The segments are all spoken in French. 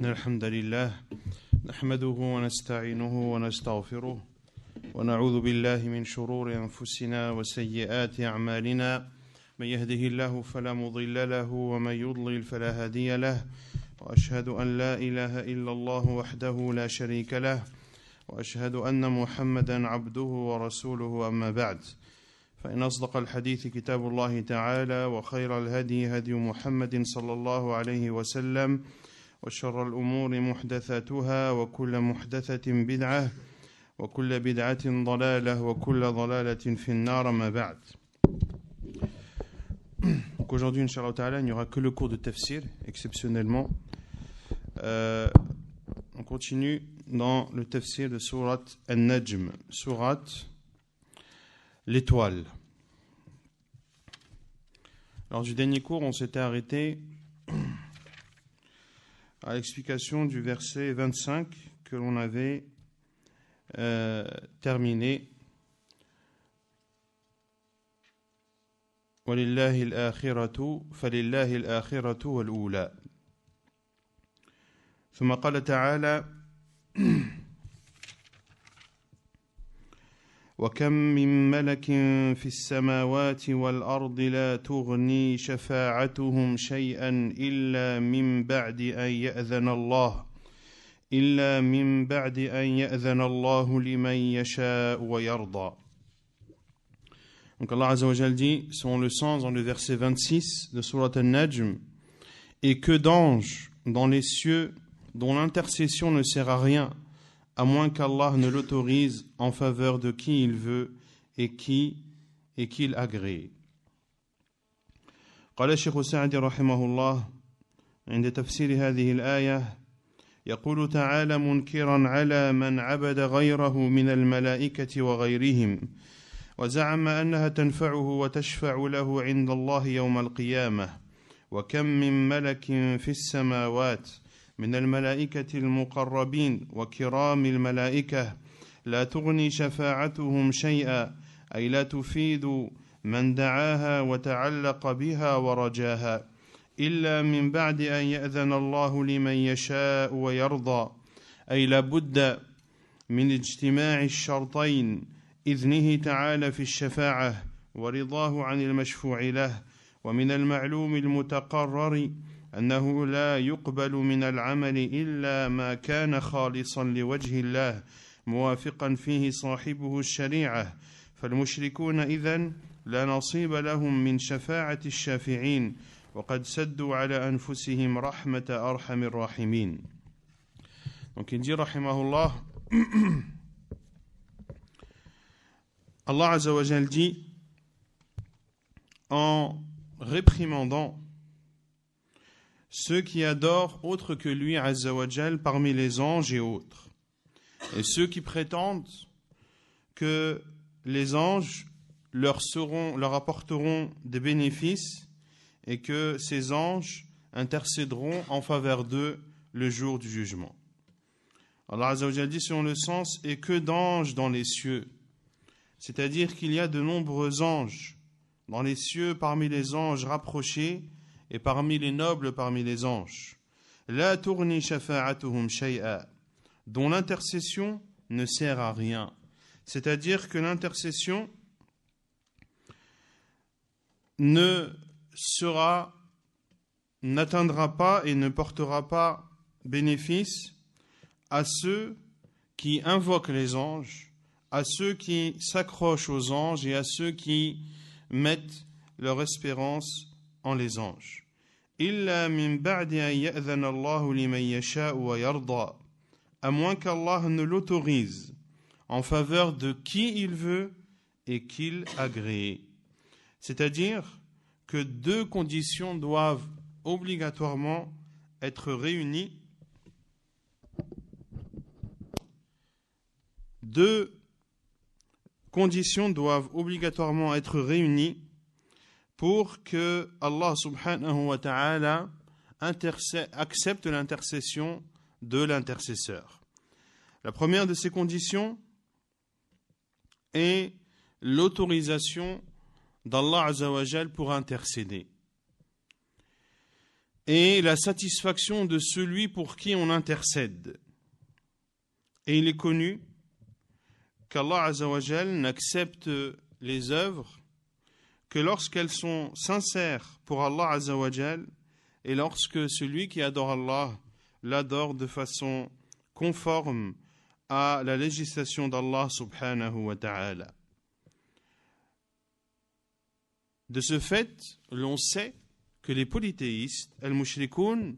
الحمد لله نحمده ونستعينه ونستغفره ونعوذ بالله من شرور أنفسنا وسيئات أعمالنا من يهده الله فلا مضل له ومن يضلل فلا هادي له وأشهد أن لا إله إلا الله وحده لا شريك له وأشهد أن محمدا عبده ورسوله أما بعد فإن أصدق الحديث كتاب الله تعالى وخير الهدي هدي محمد صلى الله عليه وسلم وشر الأمور محدثاتها وكل محدثة بدعة وكل بدعة ضلالة وكل ضلالة في النار ما بعد. Donc aujourd'hui, Inch'Allah Ta'ala, il n'y aura que le cours de tafsir, exceptionnellement. On continue dans le tafsir de Surat An-Najm, Surat l'étoile. Lors du dernier cours, on s'était arrêté à l'explication du verset 25 que l'on avait terminé. وَلِلَّهِ الْآخِرَةُ فَلِلَّهِ الْآخِرَةُ وَالْأُولَى. ثم قال تعالى وكم من ملك في السماوات والأرض لا تغني شفاعتهم شيئا إلا من بعد أن يأذن الله لمن يشاء ويرضى. Donc Allah Azza wa Jal dit, selon le sens dans le verset 26 de Surat An-Najm, et que d'anges dans les cieux dont l'intercession ne sert à rien à moins qu'Allah ne l'autorise en faveur de qui il veut et qu'il agrée. قال الشيخ السعدي رحمه الله عند تفسير هذه الآية يقول تعالى منكرا على من عبد غيره من الملائكة وغيرهم وزعم أنها تنفعه وتشفع له عند الله يوم القيامة وكم من ملك في السماوات من الملائكة المقربين وكرام الملائكة لا تغني شفاعتهم شيئا أي لا تفيد من دعاها وتعلق بها ورجاها إلا من بعد أن يأذن الله لمن يشاء ويرضى أي لا بد من اجتماع الشرطين إذنه تعالى في الشفاعة ورضاه عن المشفوع له ومن المعلوم المتقرر أنه لا يقبل من العمل إلا ما كان خالصا لوجه الله موافقا فيه صاحبه الشريعة فالمشركون إذن لا نصيب لهم من شفاعة الشافعين وقد سدوا على أنفسهم رحمة أرحم الراحمين. Donc il dit rahimahullah, Allah Azza wa Jal dit en réprimandant ceux qui adorent autre que lui Azza wa Jal parmi les anges et autres, et ceux qui prétendent que les anges leur apporteront des bénéfices et que ces anges intercéderont en faveur d'eux le jour du jugement. Allah Azza wa Jal dit selon le sens et que d'anges dans les cieux, c'est-à-dire qu'il y a de nombreux anges dans les cieux parmi les anges rapprochés et parmi les nobles parmi les anges. La tourni shafa'atuhum shay'a, dont l'intercession ne sert à rien. C'est-à-dire que l'intercession n'atteindra pas et ne portera pas bénéfice à ceux qui invoquent les anges, à ceux qui s'accrochent aux anges et à ceux qui mettent leur espérance en les anges. Illa min ba'di an ya'dhana Allahu liman yasha'u wa yarda, à moins qu'Allah ne l'autorise en faveur de qui il veut et qu'il agrée. C'est-à-dire que deux conditions doivent obligatoirement être réunies. Deux conditions doivent obligatoirement être réunies pour que Allah subhanahu wa ta'ala accepte l'intercession de l'intercesseur. La première de ces conditions est l'autorisation d'Allah Azza wa Jal pour intercéder. et la satisfaction de celui pour qui on intercède. Et il est connu qu'Allah Azza wa Jal n'accepte les œuvres que lorsqu'elles sont sincères pour Allah Azza wa Jal et lorsque celui qui adore Allah l'adore de façon conforme à la législation d'Allah subhanahu wa ta'ala. De ce fait, l'on sait que les polythéistes, al-mushrikoun,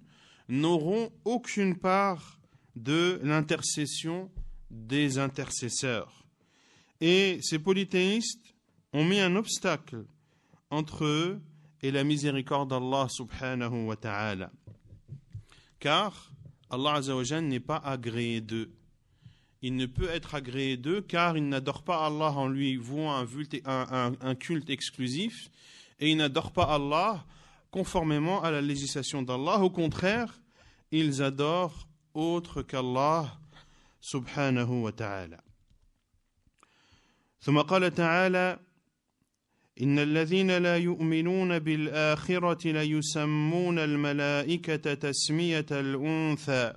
n'auront aucune part de l'intercession des intercesseurs. Et ces polythéistes ont mis un obstacle entre eux et la miséricorde d'Allah subhanahu wa ta'ala. Car Allah Azza wa Jal n'est pas agréé d'eux. Il ne peut être agréé d'eux car il n'adore pas Allah en lui vouant un culte exclusif et il n'adore pas Allah conformément à la législation d'Allah. Au contraire, ils adorent autre qu'Allah subhanahu wa ta'ala. ثم قال تعالى إن الذين لا يؤمنون بالآخرة ليسمون الملائكة تسمية الأنثى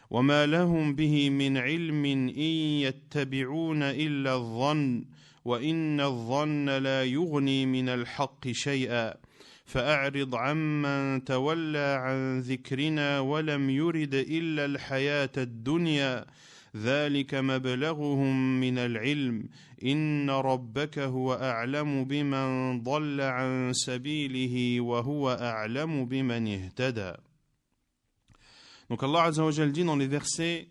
وما لهم به من علم إن يتبعون إلا الظن وإن الظن لا يغني من الحق شيئا فأعرض عمن تولى عن ذكرنا ولم يرد إلا الحياة الدنيا ذلك مبلغهم من العلم إن ربك هو أعلم بمن ضل عن سبيله وهو أعلم بمن اهتدى. Donc Allah Azza wa Jal dit dans les versets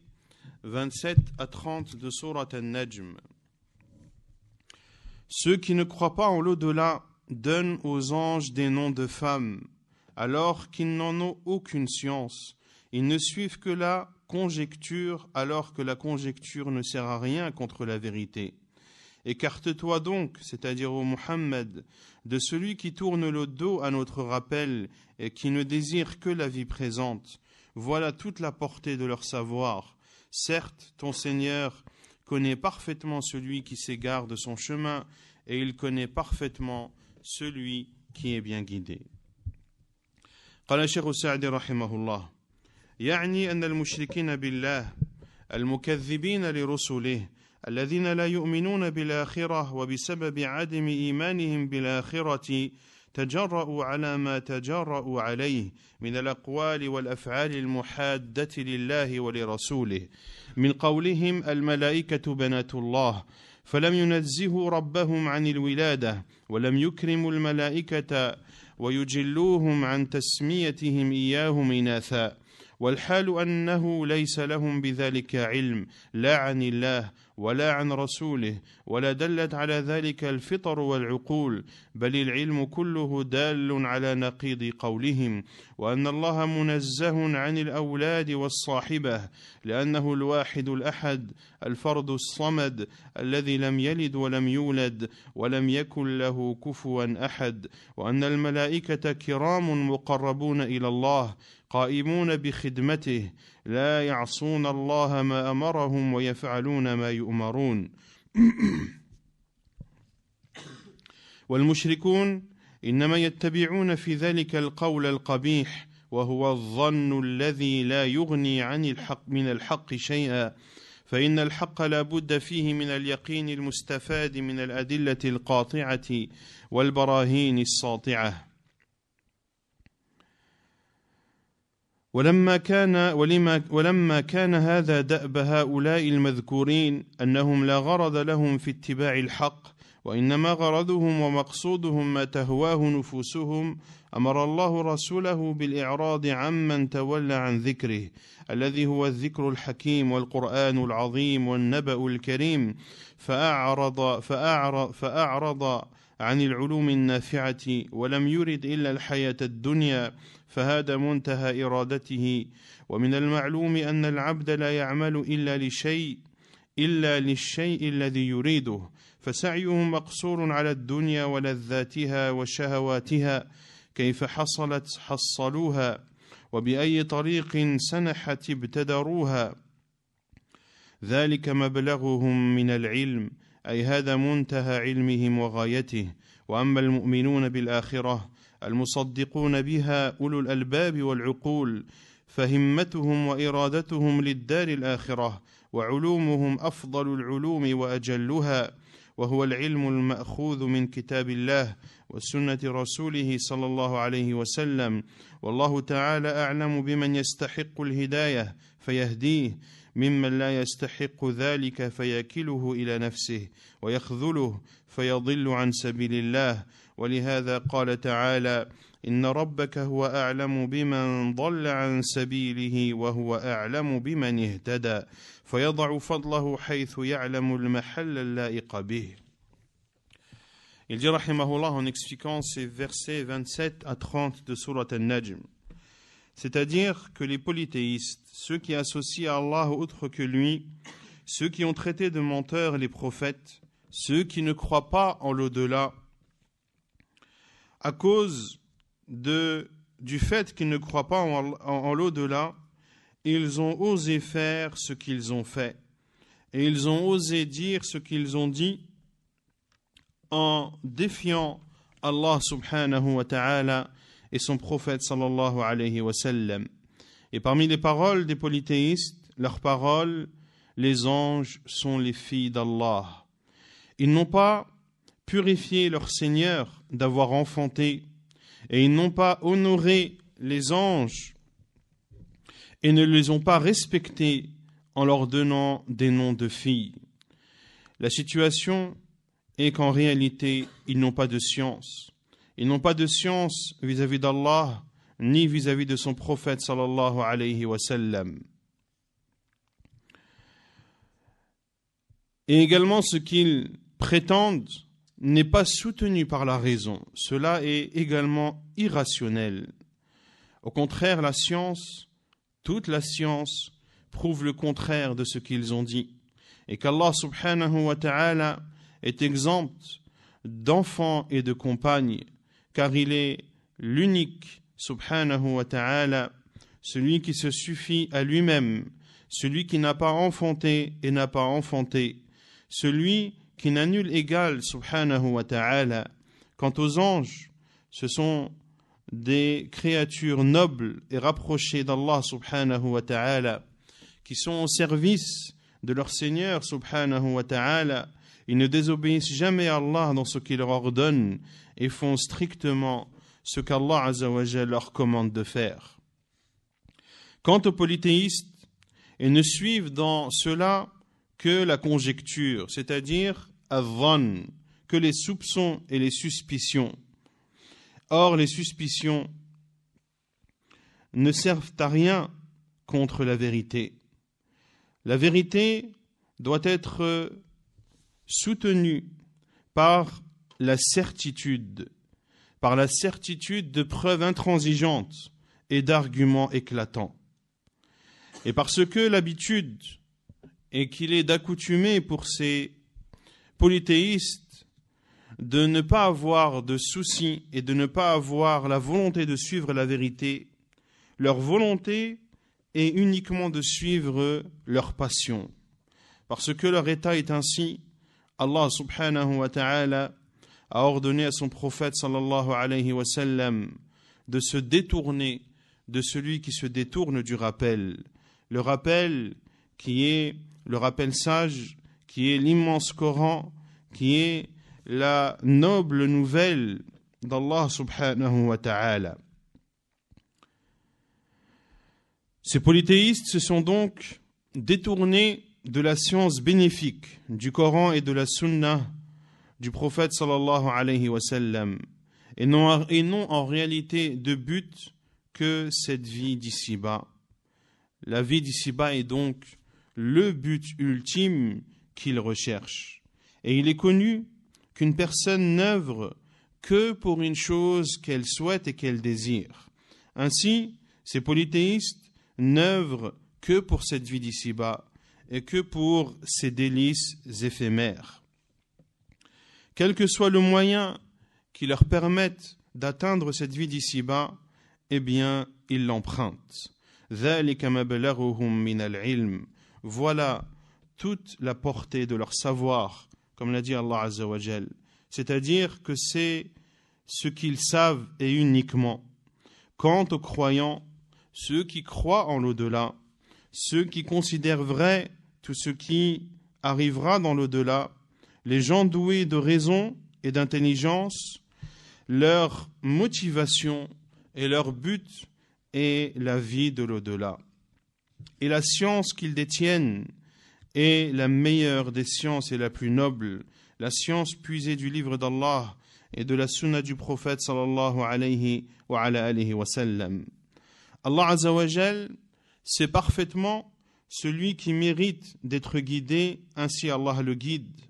27 à 30 de Sourate An-Najm: ceux qui ne croient pas en l'au-delà donnent aux anges des noms de femmes alors qu'ils n'en ont aucune science. Ils ne suivent que la conjecture alors que la conjecture ne sert à rien contre la vérité. Écarte-toi donc, c'est-à-dire ô Muhammad, de celui qui tourne le dos à notre rappel et qui ne désire que la vie présente. Voilà toute la portée de leur savoir. Certes, ton Seigneur connaît parfaitement celui qui s'égare de son chemin et il connaît parfaitement celui qui est bien guidé. قال الشيخ السعدي رحمه الله: يعني أن المشركين بالله المكذبين لرسله الذين لا يؤمنون بالآخرة وبسبب عدم إيمانهم بالآخرة تجرؤوا على ما تجرؤوا عليه من الأقوال والأفعال المحادة لله ولرسوله من قولهم الملائكة بنات الله فلم ينزهوا ربهم عن الولادة ولم يكرموا الملائكة ويجلوهم عن تسميتهم إياهم إناثا والحال أنه ليس لهم بذلك علم لا عن الله ولا عن رسوله ولا دلت على ذلك الفطر والعقول بل العلم كله دال على نقيض قولهم وأن الله منزه عن الأولاد والصاحبة لأنه الواحد الأحد الفرد الصمد الذي لم يلد ولم يولد ولم يكن له كفوا أحد وأن الملائكة كرام مقربون إلى الله قائمون بخدمته لا يعصون الله ما أمرهم ويفعلون ما يؤمرون والمشركون إنما يتبعون في ذلك القول القبيح وهو الظن الذي لا يغني عن الحق من الحق شيئا فإن الحق لا بد فيه من اليقين المستفاد من الأدلة القاطعة والبراهين الساطعة ولما كان هذا دأب هؤلاء المذكورين أنهم لا غرض لهم في اتباع الحق وإنما غرضهم ومقصودهم ما تهواه نفوسهم أمر الله رسوله بالإعراض عمن تولى عن ذكره الذي هو الذكر الحكيم والقرآن العظيم والنبأ الكريم فأعرض عن العلوم النافعة ولم يرد إلا الحياة الدنيا فهذا منتهى إرادته ومن المعلوم أن العبد لا يعمل إلا للشيء الذي يريده فسعيه مقصور على الدنيا ولذاتها وشهواتها كيف حصلوها وبأي طريق سنحت ابتدروها ذلك مبلغهم من العلم أي هذا منتهى علمهم وغايته وأما المؤمنون بالآخرة المصدقون بها أولو الألباب والعقول فهمتهم وإرادتهم للدار الآخرة وعلومهم أفضل العلوم وأجلها وهو العلم المأخوذ من كتاب الله وسنة رسوله صلى الله عليه وسلم والله تعالى أعلم بمن يستحق الهداية فيهديه ممن لا يستحق ذلك فيكله إلى نفسه ويخذله فيضل عن سبيل الله ولهذا قال تعالى إن ربك هو أعلم بمن ضل عن سبيله وهو أعلم بمن اهتدى فيضع فضله حيث يعلم المحل اللائق به. Il dit rahimahullah en expliquant ces versets 27 à 30 de Surat An-Najm, c'est-à-dire que les polythéistes, ceux qui associent à Allah autre que lui, ceux qui ont traité de menteurs les prophètes, ceux qui ne croient pas en l'au-delà, à cause du fait qu'ils ne croient pas en l'au-delà, ils ont osé faire ce qu'ils ont fait et ils ont osé dire ce qu'ils ont dit en défiant Allah subhanahu wa ta'ala et son prophète sallallahu alayhi wa sallam. Et parmi les paroles des polythéistes, leurs paroles, les anges sont les filles d'Allah. Ils n'ont pas purifié leur Seigneur d'avoir enfanté et ils n'ont pas honoré les anges et ne les ont pas respectés en leur donnant des noms de filles. La situation est qu'en réalité, ils n'ont pas de science. Ils n'ont pas de science vis-à-vis d'Allah, ni vis-à-vis de son prophète sallallahu alayhi wa sallam. Et également, ce qu'ils prétendent n'est pas soutenu par la raison. Cela est également irrationnel. Au contraire, la science, toute la science, prouve le contraire de ce qu'ils ont dit. Et qu'Allah subhanahu wa ta'ala est exempt d'enfants et de compagnes, car il est l'unique subhanahu wa ta'ala, celui qui se suffit à lui-même, celui qui n'a pas enfanté et n'a pas enfanté, celui qui n'a nul égal subhanahu wa ta'ala. Quant aux anges, ce sont des créatures nobles et rapprochées d'Allah subhanahu wa ta'ala, qui sont au service de leur Seigneur subhanahu wa ta'ala. Ils ne désobéissent jamais à Allah dans ce qu'il leur ordonne et font strictement ce qu'Allah azza wa jalla leur commande de faire. Quant aux polythéistes, ils ne suivent dans cela que la conjecture, c'est-à-dire al-dhann, que les soupçons et les suspicions. Or, les suspicions ne servent à rien contre la vérité. La vérité doit être soutenue par la certitude de preuves intransigeantes et d'arguments éclatants. Et parce que l'habitude est qu'il est d'accoutumer pour ces polythéistes de ne pas avoir de soucis et de ne pas avoir la volonté de suivre la vérité, leur volonté est uniquement de suivre leur passion. Parce que leur état est ainsi, Allah subhanahu wa ta'ala a ordonné à son prophète sallallahu alayhi wa sallam de se détourner de celui qui se détourne du rappel. Le rappel qui est le rappel sage, qui est l'immense Coran, qui est la noble nouvelle d'Allah subhanahu wa ta'ala. Ces polythéistes se sont donc détournés de la science bénéfique du Coran et de la Sunna du prophète sallallahu alayhi wa sallam et n'ont en réalité de but que cette vie d'ici-bas. La vie d'ici-bas est donc le but ultime qu'ils recherchent. Et il est connu qu'une personne n'œuvre que pour une chose qu'elle souhaite et qu'elle désire. Ainsi, ces polythéistes n'œuvrent que pour cette vie d'ici-bas et que pour ces délices éphémères. Quel que soit le moyen qui leur permette d'atteindre cette vie d'ici-bas, eh bien, ils l'empruntent. ذَلِكَ مَبْلَغُهُم مِّنَ الْعِلْمِ. Voilà toute la portée de leur savoir, comme l'a dit Allah Azza wa Jal. C'est-à-dire que c'est ce qu'ils savent et uniquement. Quant aux croyants, ceux qui croient en l'au-delà, ceux qui considèrent vrai tout ce qui arrivera dans l'au-delà, les gens doués de raison et d'intelligence, leur motivation et leur but est la vie de l'au-delà. Et la science qu'ils détiennent est la meilleure des sciences et la plus noble, la science puisée du livre d'Allah et de la sunna du prophète sallallahu alayhi wa sallam. Allah Azza wa Jal sait parfaitement celui qui mérite d'être guidé, ainsi Allah le guide.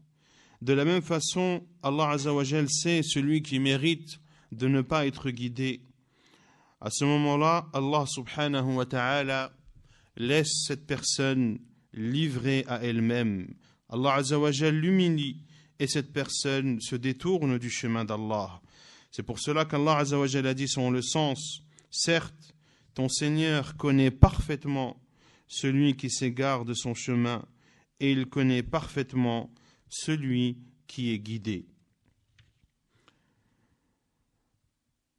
De la même façon, Allah Azza wa Jal sait celui qui mérite de ne pas être guidé. À ce moment-là, Allah subhanahu wa ta'ala laisse cette personne livrée à elle-même. Allah Azza wa Jal l'humilie et cette personne se détourne du chemin d'Allah. C'est pour cela qu'Allah Azza wa Jal a dit selon le sens, certes, ton Seigneur connaît parfaitement celui qui s'égare de son chemin et il connaît parfaitement celui qui est guidé.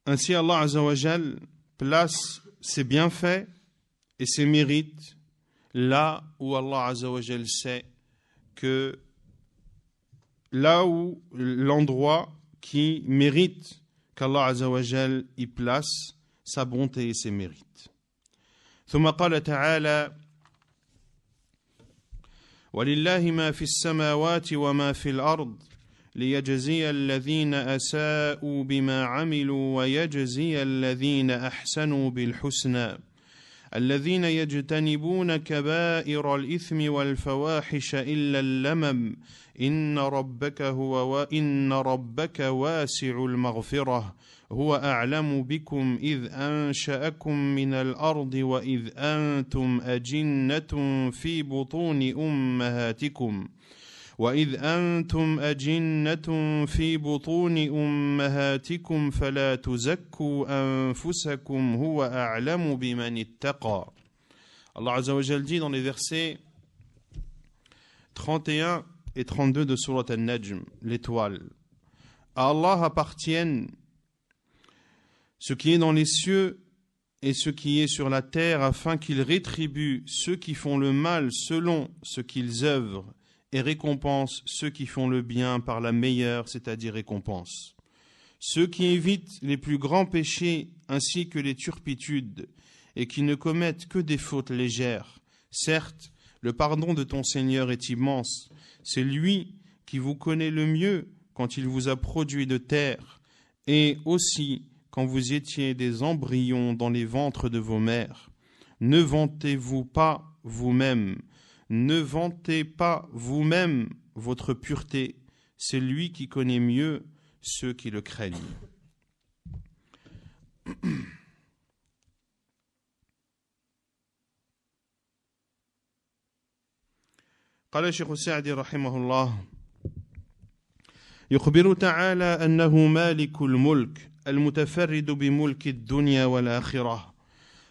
Ainsi Allah Azza wa Jal place ses bienfaits et ses mérites là où Allah Azza wa Jal sait que là où l'endroit qui mérite qu'Allah Azza wa Jal y place sa bonté et ses mérites. ثم قال تعالى ولله ما في السماوات وما في الأرض ليجزي الذين أساءوا بما عملوا ويجزي الذين أحسنوا بالحسنى الذين يجتنبون كبائر الإثم والفواحش إلا اللمم إن ربك واسع المغفرة هو أعلم بكم إذ أنشأكم من الأرض وإذ أنتم أجنة في بطون أمهاتكم فلا تزكوا أنفسكم هو أعلم بمن اتقى. Allah Azza wa Jal dit dans les versets 31 et 32 de Surat An-Najm, l'étoile. À Allah appartiennent ce qui est dans les cieux et ce qui est sur la terre, afin qu'il rétribue ceux qui font le mal selon ce qu'ils œuvrent et récompense ceux qui font le bien par la meilleure, c'est-à-dire récompense. Ceux qui évitent les plus grands péchés ainsi que les turpitudes et qui ne commettent que des fautes légères. Certes, le pardon de ton Seigneur est immense. C'est lui qui vous connaît le mieux quand il vous a produit de terre et aussi quand vous étiez des embryons dans les ventres de vos mères. Ne vantez-vous pas vous-même, ne vantez pas vous-même votre pureté. C'est lui qui connaît mieux ceux qui le craignent. قال الشيخ السعدي رحمه الله يخبر تعالى أنه مالك الملك المتفرد بملك الدنيا والآخرة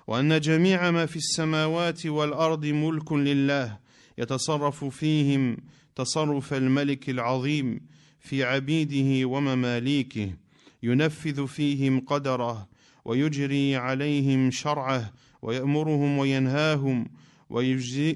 وأن جميع ما في السماوات والأرض ملك لله يتصرف فيهم تصرف الملك العظيم في عبيده ومماليكه ينفذ فيهم قدره ويجري عليهم شرعه ويأمرهم وينهاهم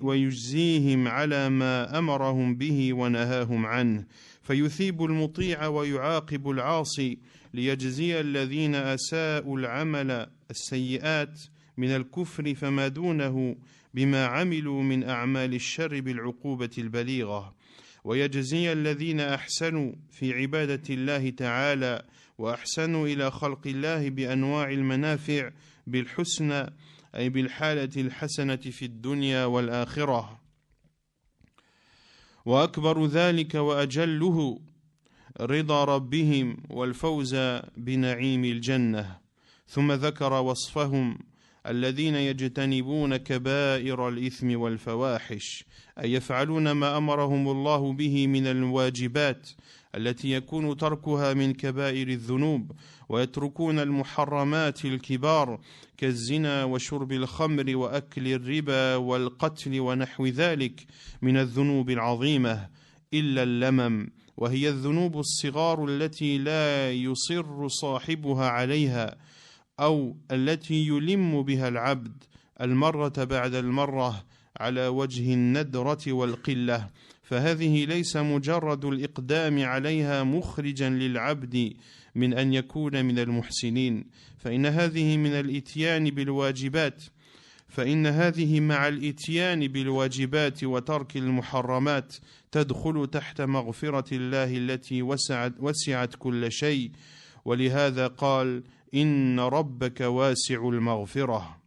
ويجزيهم على ما أمرهم به ونهاهم عنه فيثيب المطيع ويعاقب العاصي ليجزي الذين أساءوا العمل السيئات من الكفر فما دونه بما عملوا من أعمال الشر بالعقوبة البليغة ويجزي الذين أحسنوا في عبادة الله تعالى وأحسنوا إلى خلق الله بأنواع المنافع بالحسنى أي بالحالة الحسنة في الدنيا والآخرة وأكبر ذلك وأجله رضا ربهم والفوز بنعيم الجنة ثم ذكر وصفهم الذين يجتنبون كبائر الإثم والفواحش أي يفعلون ما أمرهم الله به من الواجبات التي يكون تركها من كبائر الذنوب ويتركون المحرمات الكبار كالزنا وشرب الخمر وأكل الربا والقتل ونحو ذلك من الذنوب العظيمة إلا اللمم وهي الذنوب الصغار التي لا يصر صاحبها عليها أو التي يلم بها العبد المرة بعد المرة على وجه الندرة والقلة، فهذه ليس مجرد الإقدام عليها مخرجا للعبد من أن يكون من المحسنين، فإن هذه مع الإتيان بالواجبات وترك المحرمات تدخل تحت مغفرة الله التي وسعت كل شيء، ولهذا قال إن ربك واسع المغفرة،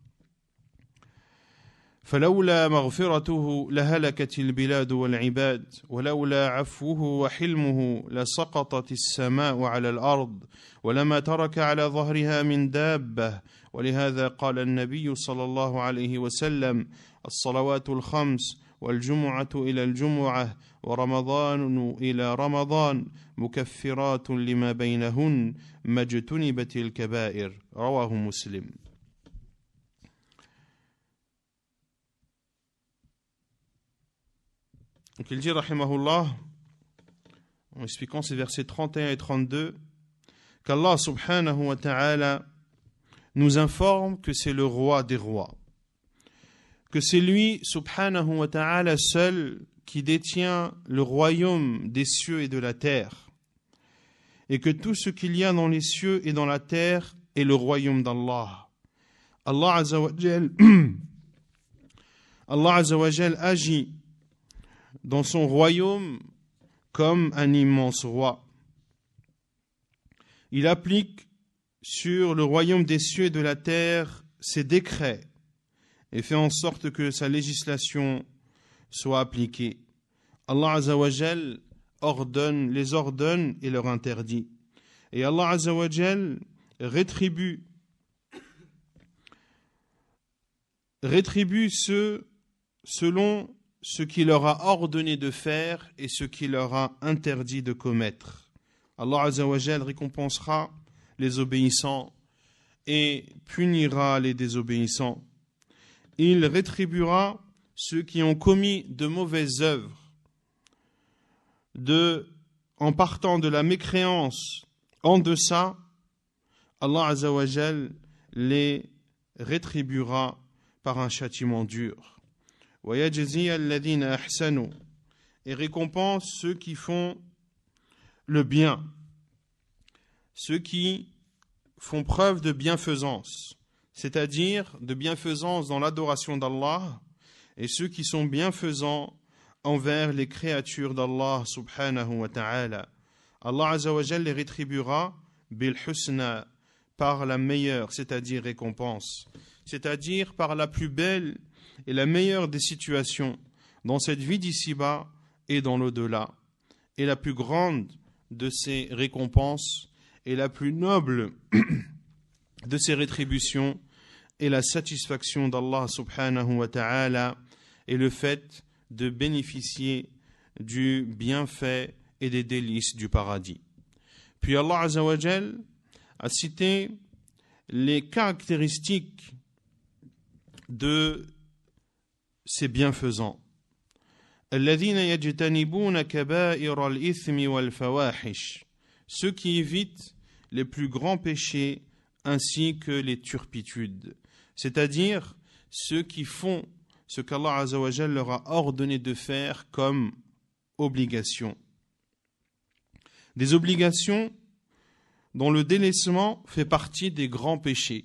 فلولا مغفرته لهلكت البلاد والعباد، ولولا عفوه وحلمه لسقطت السماء على الأرض ولما ترك على ظهرها من دابة. ولهذا قال النبي صلى الله عليه وسلم الصلوات الخمس والجمعة إلى الجمعة ورمضان إلى رمضان مكفرات لما بينهن ما اجتنبت الكبائر، رواه مسلم. Donc il dit, rahimahullah, en expliquant ces versets 31 et 32, qu'Allah subhanahu wa ta'ala nous informe que c'est le roi des rois, que c'est lui subhanahu wa ta'ala seul qui détient le royaume des cieux et de la terre, et que tout ce qu'il y a dans les cieux et dans la terre est le royaume d'Allah. Allah Azza wa Jal agit dans son royaume comme un immense roi. Il applique sur le royaume des cieux et de la terre ses décrets et fait en sorte que sa législation soit appliquée. Allah Azza wa Jal les ordonne et leur interdit. Et Allah Azza wa Jal rétribue ceux selon ce qu'il leur a ordonné de faire et ce qu'il leur a interdit de commettre. Allah Azza wa Jal récompensera les obéissants et punira les désobéissants. Il rétribuera ceux qui ont commis de mauvaises œuvres, en partant de la mécréance en deçà. Allah Azza wa Jal les rétribuera par un châtiment dur. Et récompense ceux qui font le bien, ceux qui font preuve de bienfaisance, c'est-à-dire de bienfaisance dans l'adoration d'Allah, et ceux qui sont bienfaisants envers les créatures d'Allah subhanahu wa ta'ala. Allah Azza wa Jal les rétribuera bil husna, par la meilleure, c'est-à-dire récompense, c'est-à-dire par la plus belle et la meilleure des situations dans cette vie d'ici-bas et dans l'au-delà. Et la plus grande de ces récompenses et la plus noble de ces rétributions est la satisfaction d'Allah subhanahu wa ta'ala et le fait de bénéficier du bienfait et des délices du paradis. Puis Allah Azza wa Jal a cité les caractéristiques de ces bienfaisants. الذين يجتنبون كبائر الإثم والفواحش, ceux qui évitent les plus grands péchés ainsi que les turpitudes, c'est-à-dire ceux qui font ce qu'Allah Azza wa Jal leur a ordonné de faire comme obligation. Des obligations dont le délaissement fait partie des grands péchés.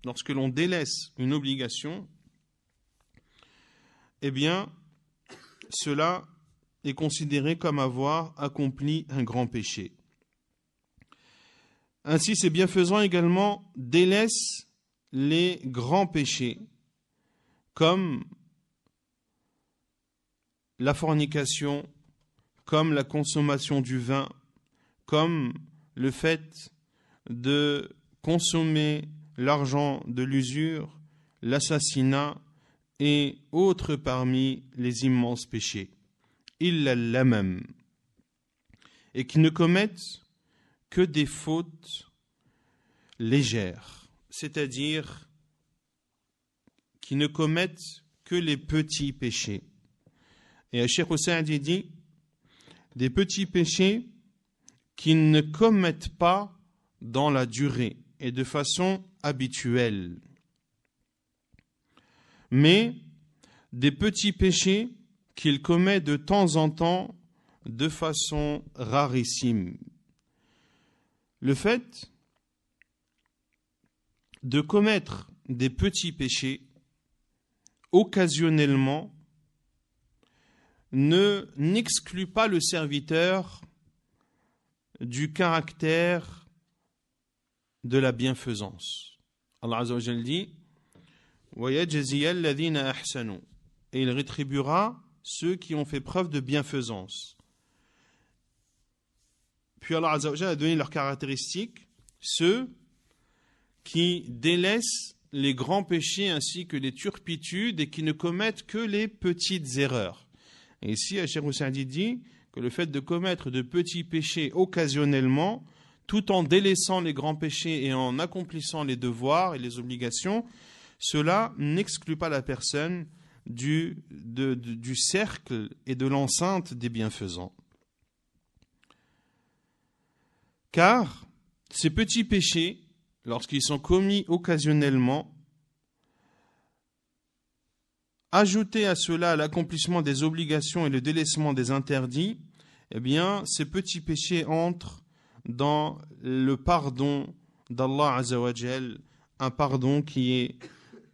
Lorsque l'on délaisse une obligation, eh bien, cela est considéré comme avoir accompli un grand péché. Ainsi, ces bienfaisants également délaissent les grands péchés, comme la fornication, comme la consommation du vin, comme le fait de consommer l'argent de l'usure, l'assassinat et autres parmi les immenses péchés, illa lamam, et qui ne commettent que des fautes légères, c'est-à-dire qui ne commettent que les petits péchés. Et Cheikh Saadi dit des petits péchés qu'ils ne commettent pas dans la durée et de façon habituelle, mais des petits péchés qu'il commet de temps en temps de façon rarissime. Le fait de commettre des petits péchés occasionnellement n'exclut pas le serviteur du caractère de la bienfaisance. Allah Azza wa Jalla dit وَيَجْزِيَ الَّذِينَ أَحْسَنُوا, et il rétribuera ceux qui ont fait preuve de bienfaisance. Puis Allah Azza wa Jalla a donné leurs caractéristiques, ceux qui délaissent les grands péchés ainsi que les turpitudes et qui ne commettent que les petites erreurs. Et ici, Cheikh Saadi dit que le fait de commettre de petits péchés occasionnellement, tout en délaissant les grands péchés et en accomplissant les devoirs et les obligations, cela n'exclut pas la personne du cercle et de l'enceinte des bienfaisants. Car ces petits péchés, lorsqu'ils sont commis occasionnellement, ajoutés à cela l'accomplissement des obligations et le délaissement des interdits, eh bien, ces petits péchés entrent dans le pardon d'Allah Azza wa Jal, un pardon qui est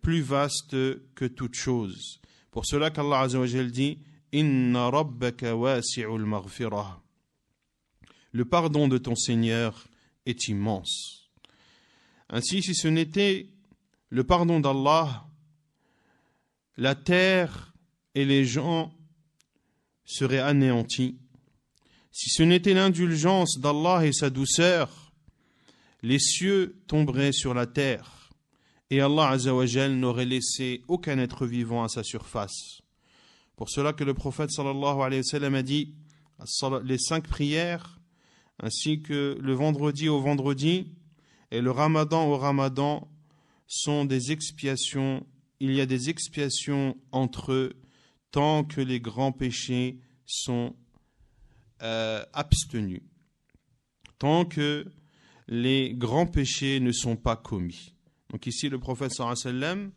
plus vaste que toute chose. Pour cela qu'Allah Azza wa Jal dit « Inna rabbaka wasi'ul maghfirah » Le pardon de ton Seigneur est immense. Ainsi, si ce n'était le pardon d'Allah, la terre et les gens seraient anéantis. Si ce n'était l'indulgence d'Allah et sa douceur, les cieux tomberaient sur la terre et Allah Azza wa Jal n'aurait laissé aucun être vivant à sa surface. Pour cela que le prophète sallallahu alayhi wa sallam a dit les 5 prières ainsi que le vendredi au vendredi et le ramadan au ramadan sont des expiations. Il y a des expiations entre eux tant que les grands péchés sont abstenus, tant que les grands péchés ne sont pas commis. Donc ici le prophète sallallahu alayhi wa sallam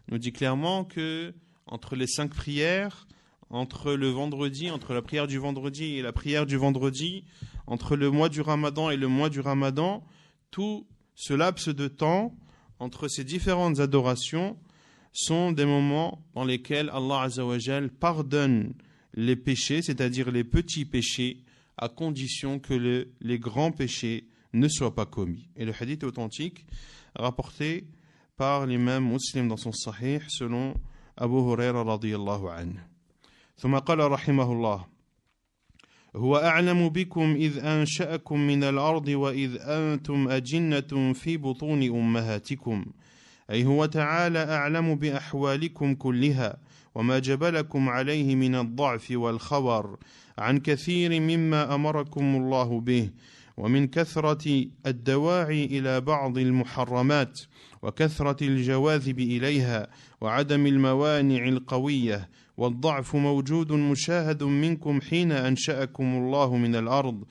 nous dit clairement que entre les 5 prières, entre le vendredi, entre la prière du vendredi et la prière du vendredi, entre le mois du Ramadan et le mois du Ramadan, tout ce laps de temps entre ces différentes adorations sont des moments dans lesquels Allah Azza wa Jal pardonne les péchés, c'est-à-dire les petits péchés, à condition que les grands péchés ne soient pas commis. Et le hadith est authentique, rapporté par l'imam Muslim dans son Sahih, selon Abu Huraira radiyallahu anhu. ثم قال رحمه الله هو أعلم بكم إذ أنشأكم من الأرض وإذ أنتم أجنة في بطون أمهاتكم أي هو تعالى أعلم بأحوالكم كلها وما جبلكم عليه من الضعف والخور عن كثير مما أمركم الله به ومن كثرة الدواعي إلى بعض المحرمات وكثرة الجواذب إليها وعدم الموانع القوية والضعف موجود مشاهد منكم حين أنشأكم الله من الأرض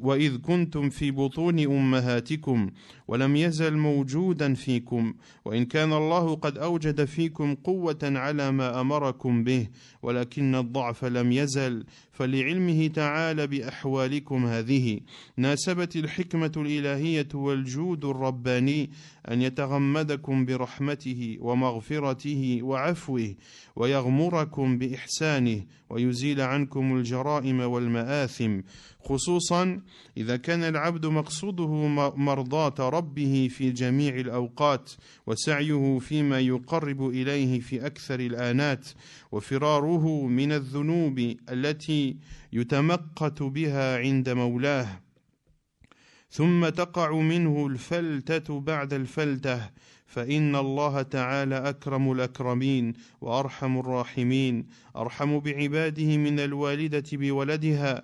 وإذ كنتم في بطون أمهاتكم ولم يزل موجودا فيكم وإن كان الله قد أوجد فيكم قوة على ما أمركم به ولكن الضعف لم يزل فلعلمه تعالى بأحوالكم هذه ناسبت الحكمة الإلهية والجود الرباني أن يتغمدكم برحمته ومغفرته وعفوه ويغمركم بإحسانه ويزيل عنكم الجرائم والمآثم خصوصا إذا كان العبد مقصوده مرضاة ربه في جميع الأوقات وسعيه فيما يقرب إليه في أكثر الآنات وفراره من الذنوب التي يتمقت بها عند مولاه ثم تقع منه الفلتة بعد الفلتة فإن الله تعالى أكرم الأكرمين وأرحم الراحمين أرحم بعباده من الوالدة بولدها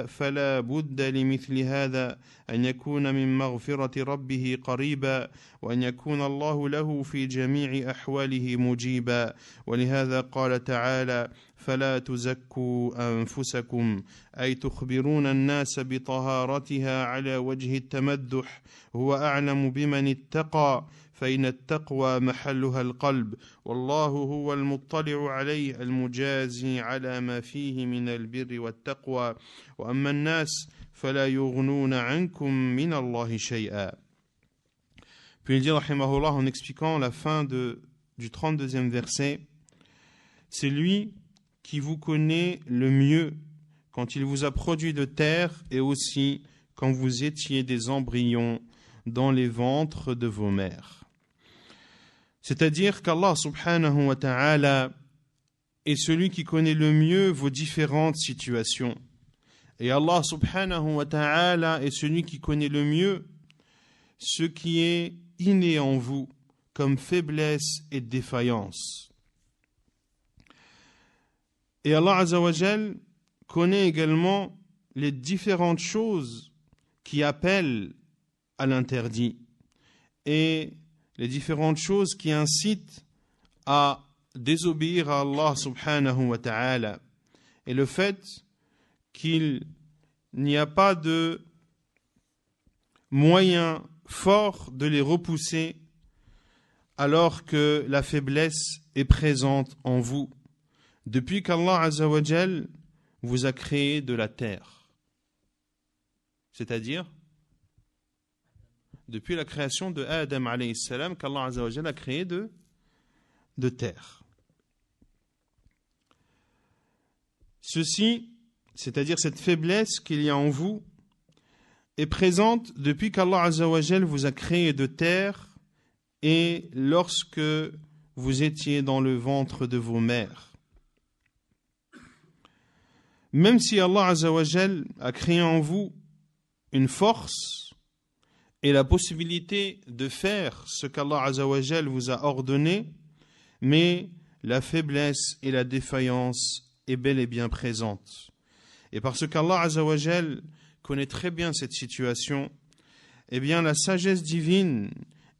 فلا بد لمثل هذا أن يكون من مغفرة ربه قريبا وأن يكون الله له في جميع أحواله مجيبا ولهذا قال تعالى فلا تزكوا أنفسكم أي تخبرون الناس بطهارتها على وجه التمدح هو أعلم بمن اتقى فإن التقوى محلها القلب والله هو المطلع عليه المجازي على ما فيه من البر والتقوى وأما الناس فلا يغنون عنكم من الله شيئا. Puis il dit rahimahullah en expliquant la fin du 32e verset, c'est lui qui vous connaît le mieux quand il vous a produit de terre et aussi quand vous étiez des embryons dans les ventres de vos mères. C'est-à-dire qu'Allah subhanahu wa ta'ala est celui qui connaît le mieux vos différentes situations. Et Allah subhanahu wa ta'ala est celui qui connaît le mieux ce qui est inné en vous comme faiblesse et défaillance. Et Allah Azza wa Jal connaît également les différentes choses qui appellent à l'interdit et les différentes choses qui incitent à désobéir à Allah subhanahu wa ta'ala. Et le fait qu'il n'y a pas de moyen fort de les repousser alors que la faiblesse est présente en vous. Depuis qu'Allah Azza wa Jal vous a créé de la terre. C'est-à-dire, depuis la création de Adam alayhi salam, qu'Allah Azza wa Jal a créé de terre. Ceci, c'est-à-dire cette faiblesse qu'il y a en vous, est présente depuis qu'Allah Azza wa Jal vous a créé de terre et lorsque vous étiez dans le ventre de vos mères. Même si Allah Azza wa Jal a créé en vous une force et la possibilité de faire ce qu'Allah Azza wa Jal vous a ordonné, mais la faiblesse et la défaillance est bel et bien présente. Et parce qu'Allah Azza wa Jal connaît très bien cette situation, eh bien la sagesse divine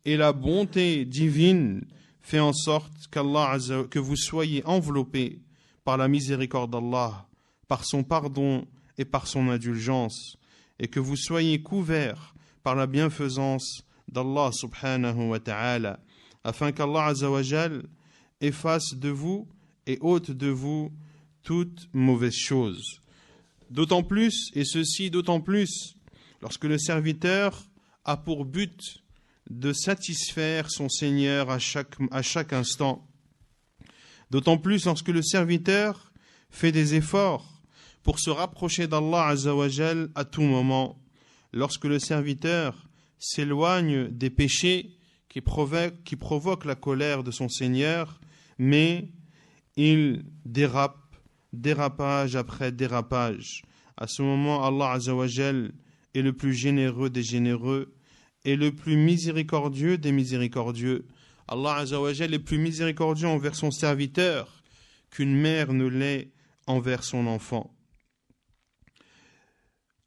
et la bonté divine fait en sorte que vous soyez enveloppés par la miséricorde d'Allah, par son pardon et par son indulgence, et que vous soyez couverts par la bienfaisance d'Allah subhanahu wa ta'ala, afin qu'Allah Azza wa Jal efface de vous et ôte de vous toute mauvaise chose. D'autant plus, et ceci d'autant plus, lorsque le serviteur a pour but de satisfaire son Seigneur à chaque instant. D'autant plus lorsque le serviteur fait des efforts pour se rapprocher d'Allah Azza wa Jal à tout moment, lorsque le serviteur s'éloigne des péchés qui provoquent la colère de son Seigneur, mais il dérapage après dérapage. À ce moment, Allah Azza wa Jal est le plus généreux des généreux et le plus miséricordieux des miséricordieux. Allah Azza wa Jal est plus miséricordieux envers son serviteur qu'une mère ne l'est envers son enfant.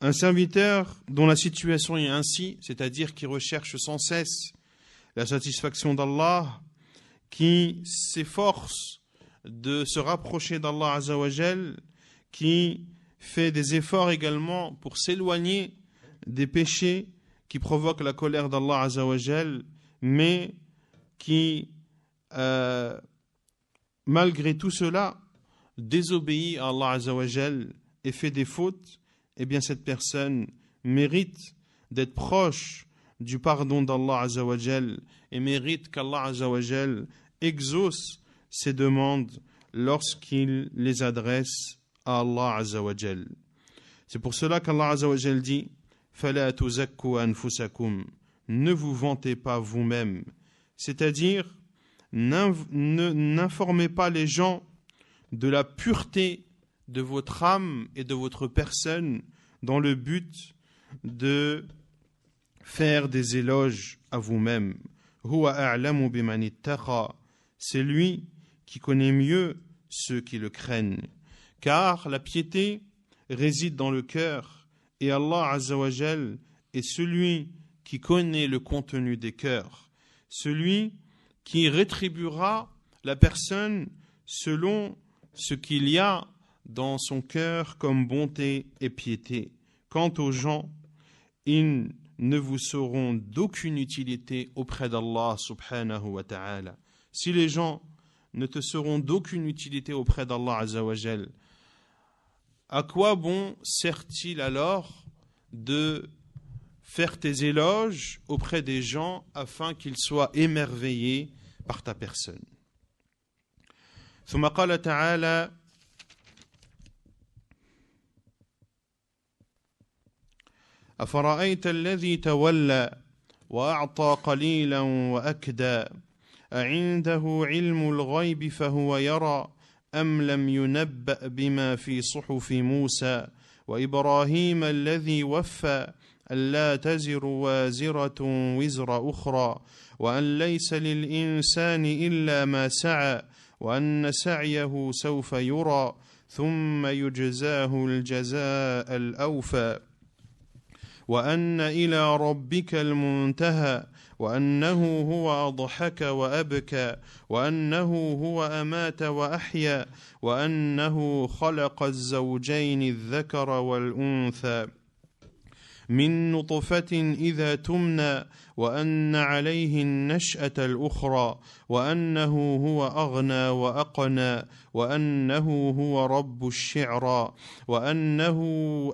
Un serviteur dont la situation est ainsi, c'est-à-dire qui recherche sans cesse la satisfaction d'Allah, qui s'efforce de se rapprocher d'Allah Azza wa Jal, qui fait des efforts également pour s'éloigner des péchés qui provoquent la colère d'Allah Azza wa Jal, mais qui, malgré tout cela, désobéit à Allah Azza wa Jal et fait des fautes, eh bien cette personne mérite d'être proche du pardon d'Allah Azza wa Jal et mérite qu'Allah Azza wa Jal exauce ses demandes lorsqu'il les adresse à Allah Azza wa Jal. C'est pour cela qu'Allah Azza wa Jal dit فَلَا تُزَكُّوا أَنفُسَكُمْ, ne vous vantez pas vous-même, c'est-à-dire n'informez pas les gens de la pureté de votre âme et de votre personne dans le but de faire des éloges à vous-même. Huwa a'lamu biman ittaqa, c'est lui qui connaît mieux ceux qui le craignent. Car la piété réside dans le cœur et Allah Azza wa Jal est celui qui connaît le contenu des cœurs, celui qui rétribuera la personne selon ce qu'il y a dans son cœur comme bonté et piété. Quant aux gens, ils ne vous seront d'aucune utilité auprès d'Allah subhanahu wa ta'ala. Si les gens ne te seront d'aucune utilité auprès d'Allah azza wa jal, à quoi bon sert-il alors de faire tes éloges auprès des gens afin qu'ils soient émerveillés par ta personne? ثم قال تعالى: أفرأيت الذي تولى وأعطى قليلا وأكدى أعنده علم الغيب فهو يرى أم لم ينبأ بما في صحف موسى وإبراهيم الذي وفى ألا تزر وازرة وزر أخرى وأن ليس للإنسان إلا ما سعى وأن سعيه سوف يرى ثم يجزاه الجزاء الأوفى وأن إلى ربك المنتهى وأنه هو أضحك وأبكى وأنه هو أمات وأحيا وأنه خلق الزوجين الذكر والأنثى من نطفة إذا تمنى وأن عليه النشأة الأخرى وأنه هو أغنى وأقنى وأنه هو رب الشعرى وأنه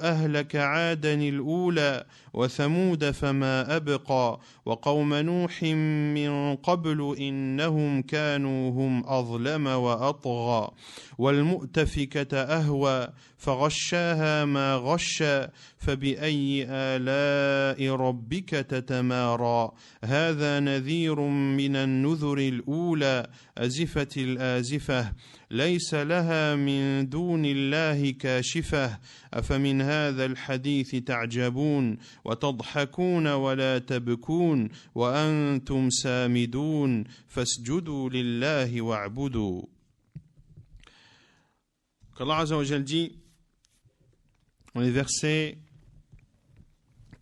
أهلك عادا الأولى وثمود فما أبقى وقوم نوح من قبل إنهم كانوا هم أظلم وأطغى والمؤتفكة أهوى فغشاها ما غشى فبأي آلاء ربك تتمارى هذا نذير من النذر الأولى أزفت الآزفة ليس لها من دون الله كاشفة أفمن هذا الحديث تعجبون وتضحكون ولا تبكون وأنتم سامدون فاسجدوا لله واعبدوا. Qu'Allah Azza wa Jal dit dans les versets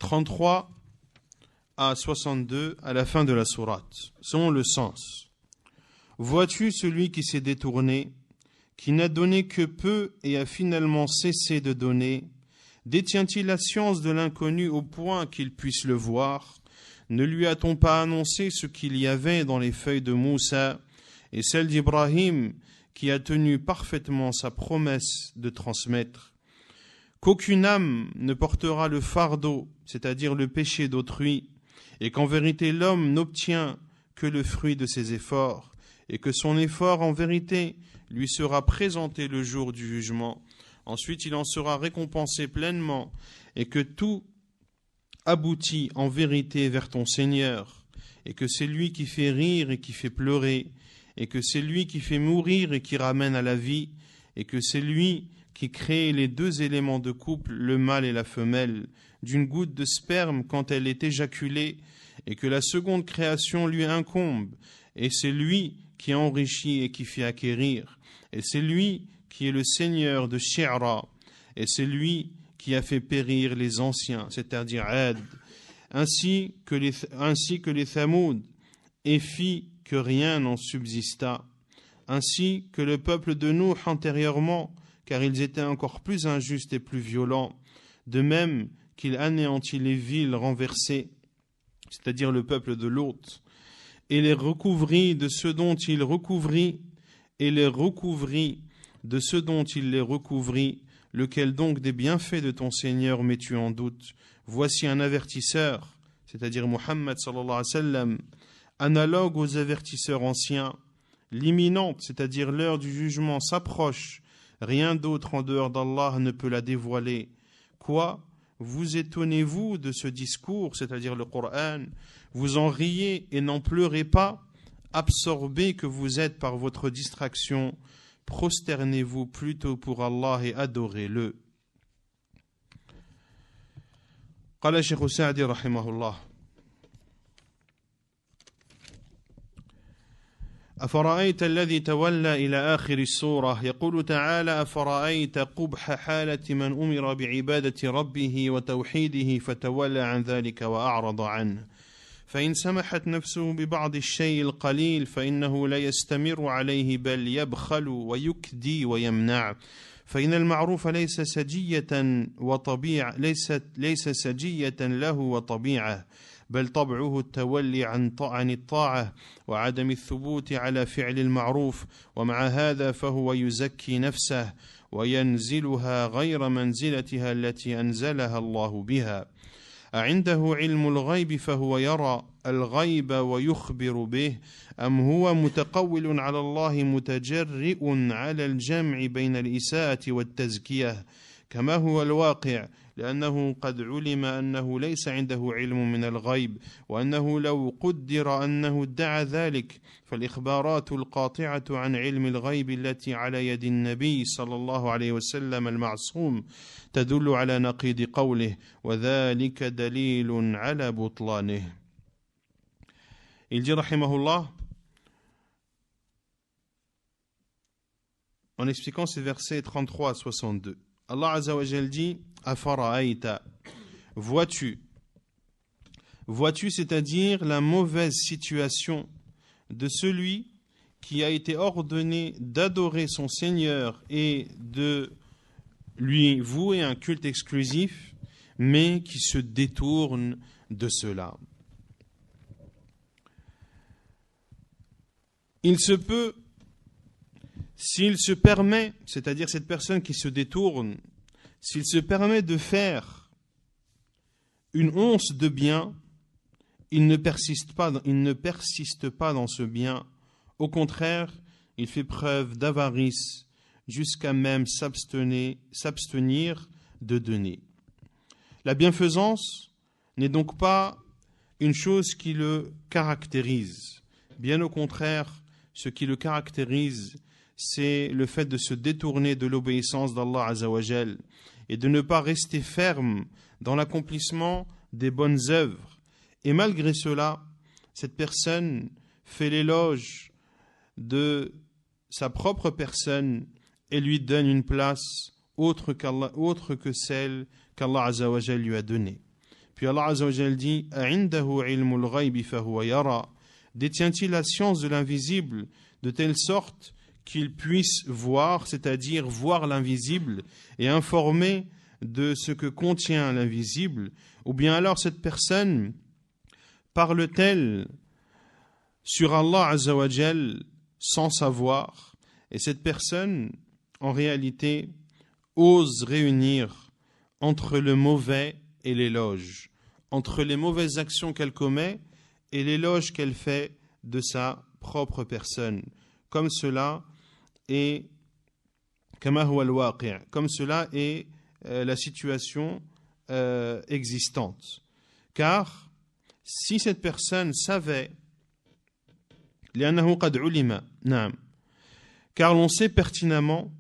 33 à 62 à la fin de la sourate, selon le sens: vois-tu celui qui s'est détourné, qui n'a donné que peu et a finalement cessé de donner? Détient-il la science de l'inconnu au point qu'il puisse le voir? Ne lui a-t-on pas annoncé ce qu'il y avait dans les feuilles de Moussa et celles d'Ibrahim, qui a tenu parfaitement sa promesse de transmettre? Qu'aucune âme ne portera le fardeau, c'est-à-dire le péché d'autrui, et qu'en vérité l'homme n'obtient que le fruit de ses efforts, et que son effort en vérité lui sera présenté le jour du jugement. Ensuite il en sera récompensé pleinement, et que tout aboutit en vérité vers ton Seigneur, et que c'est lui qui fait rire et qui fait pleurer, et que c'est lui qui fait mourir et qui ramène à la vie, et que c'est lui qui crée les deux éléments de couple, le mâle et la femelle, d'une goutte de sperme quand elle est éjaculée, et que la seconde création lui incombe, et c'est lui qui enrichit et qui fait acquérir, et c'est lui qui est le Seigneur de Shi'ra, et c'est lui qui a fait périr les anciens, c'est-à-dire Ad, ainsi que les Thamoud, et fit que rien n'en subsista, ainsi que le peuple de Nuh antérieurement, car ils étaient encore plus injustes et plus violents, de même qu'il anéantit les villes renversées, c'est-à-dire le peuple de Lot, et les recouvrit de ce dont il recouvrit, et les recouvrit de ce dont il les recouvrit, lequel donc des bienfaits de ton Seigneur mets-tu en doute? Voici un avertisseur, c'est-à-dire Muhammad sallallahu alayhi wa sallam, analogue aux avertisseurs anciens. L'imminente, c'est-à-dire l'heure du jugement, s'approche. Rien d'autre en dehors d'Allah ne peut la dévoiler. Quoi? Vous étonnez-vous de ce discours, c'est-à-dire le Coran? Vous en riez et n'en pleurez pas? Absorbés que vous êtes par votre distraction, prosternez-vous plutôt pour Allah et adorez-le. قال الشيخ السعدي رحمه الله: أفرأيت الذي تولى إلى آخر السورة. يقول تعالى: أفرأيت قبح حالة من أمر بعبادة ربه وتوحيده فتولى عن ذلك وأعرض عنه فإن سمحت نفسه ببعض الشيء القليل فإنه لا يستمر عليه بل يبخل ويكدي ويمنع. فإن المعروف ليس سجية وطبيعة ليس سجية له وطبيعة، بل طبعه التولي عن الطاعة وعدم الثبوت على فعل المعروف، ومع هذا فهو يزكي نفسه وينزلها غير منزلتها التي أنزلها الله بها. أعنده علم الغيب فهو يرى الغيب ويخبر به، أم هو متقول على الله متجرئ على الجمع بين الإساءة والتزكية كما هو الواقع، لأنه قد علم أنه ليس عنده علم من الغيب، وأنه لو قدر أنه ادعى ذلك فالإخبارات القاطعة عن علم الغيب التي على يد النبي صلى الله عليه وسلم المعصوم تدل على نقيض قوله، وذلك دليل على بطلانه. Il dit rahimahullah, en expliquant ces versets 33 à 62, Allah Azza wa Jal dit Afara'aita, vois-tu, c'est-à-dire la mauvaise situation de celui qui a été ordonné d'adorer son Seigneur et de lui vouer un culte exclusif, mais qui se détourne de cela. Il se peut, s'il se permet, c'est-à-dire cette personne qui se détourne, s'il se permet de faire une once de bien, il ne persiste pas dans ce bien. Au contraire, il fait preuve d'avarice jusqu'à même s'abstenir de donner. La bienfaisance n'est donc pas une chose qui le caractérise. Bien au contraire, ce qui le caractérise, c'est le fait de se détourner de l'obéissance d'Allah Azza wa Jal et de ne pas rester ferme dans l'accomplissement des bonnes œuvres. Et malgré cela, cette personne fait l'éloge de sa propre personne et lui donne une place autre que celle qu'Allah Azza wa Jal lui a donnée. Puis Allah Azza wa Jal dit « A'indahu ilmul ghaybi fahuwa yara » Détient-il la science de l'invisible de telle sorte qu'il puisse voir, c'est-à-dire voir l'invisible et informer de ce que contient l'invisible, ou bien alors cette personne parle-t-elle sur Allah Azza wa Jal sans savoir, et cette personne en réalité ose réunir entre le mauvais et l'éloge, entre les mauvaises actions qu'elle commet et l'éloge qu'elle fait de sa propre personne, comme cela est la situation existante. Car si cette personne savait, car l'on sait pertinemment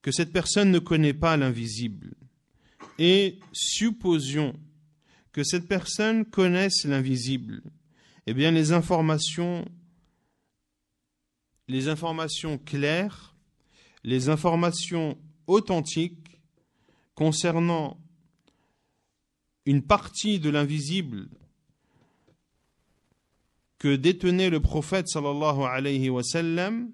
que cette personne ne connaît pas l'invisible, et supposions que cette personne connaisse l'invisible, eh bien les informations claires, les informations authentiques concernant une partie de l'invisible que détenait le prophète sallallahu alayhi wa sallam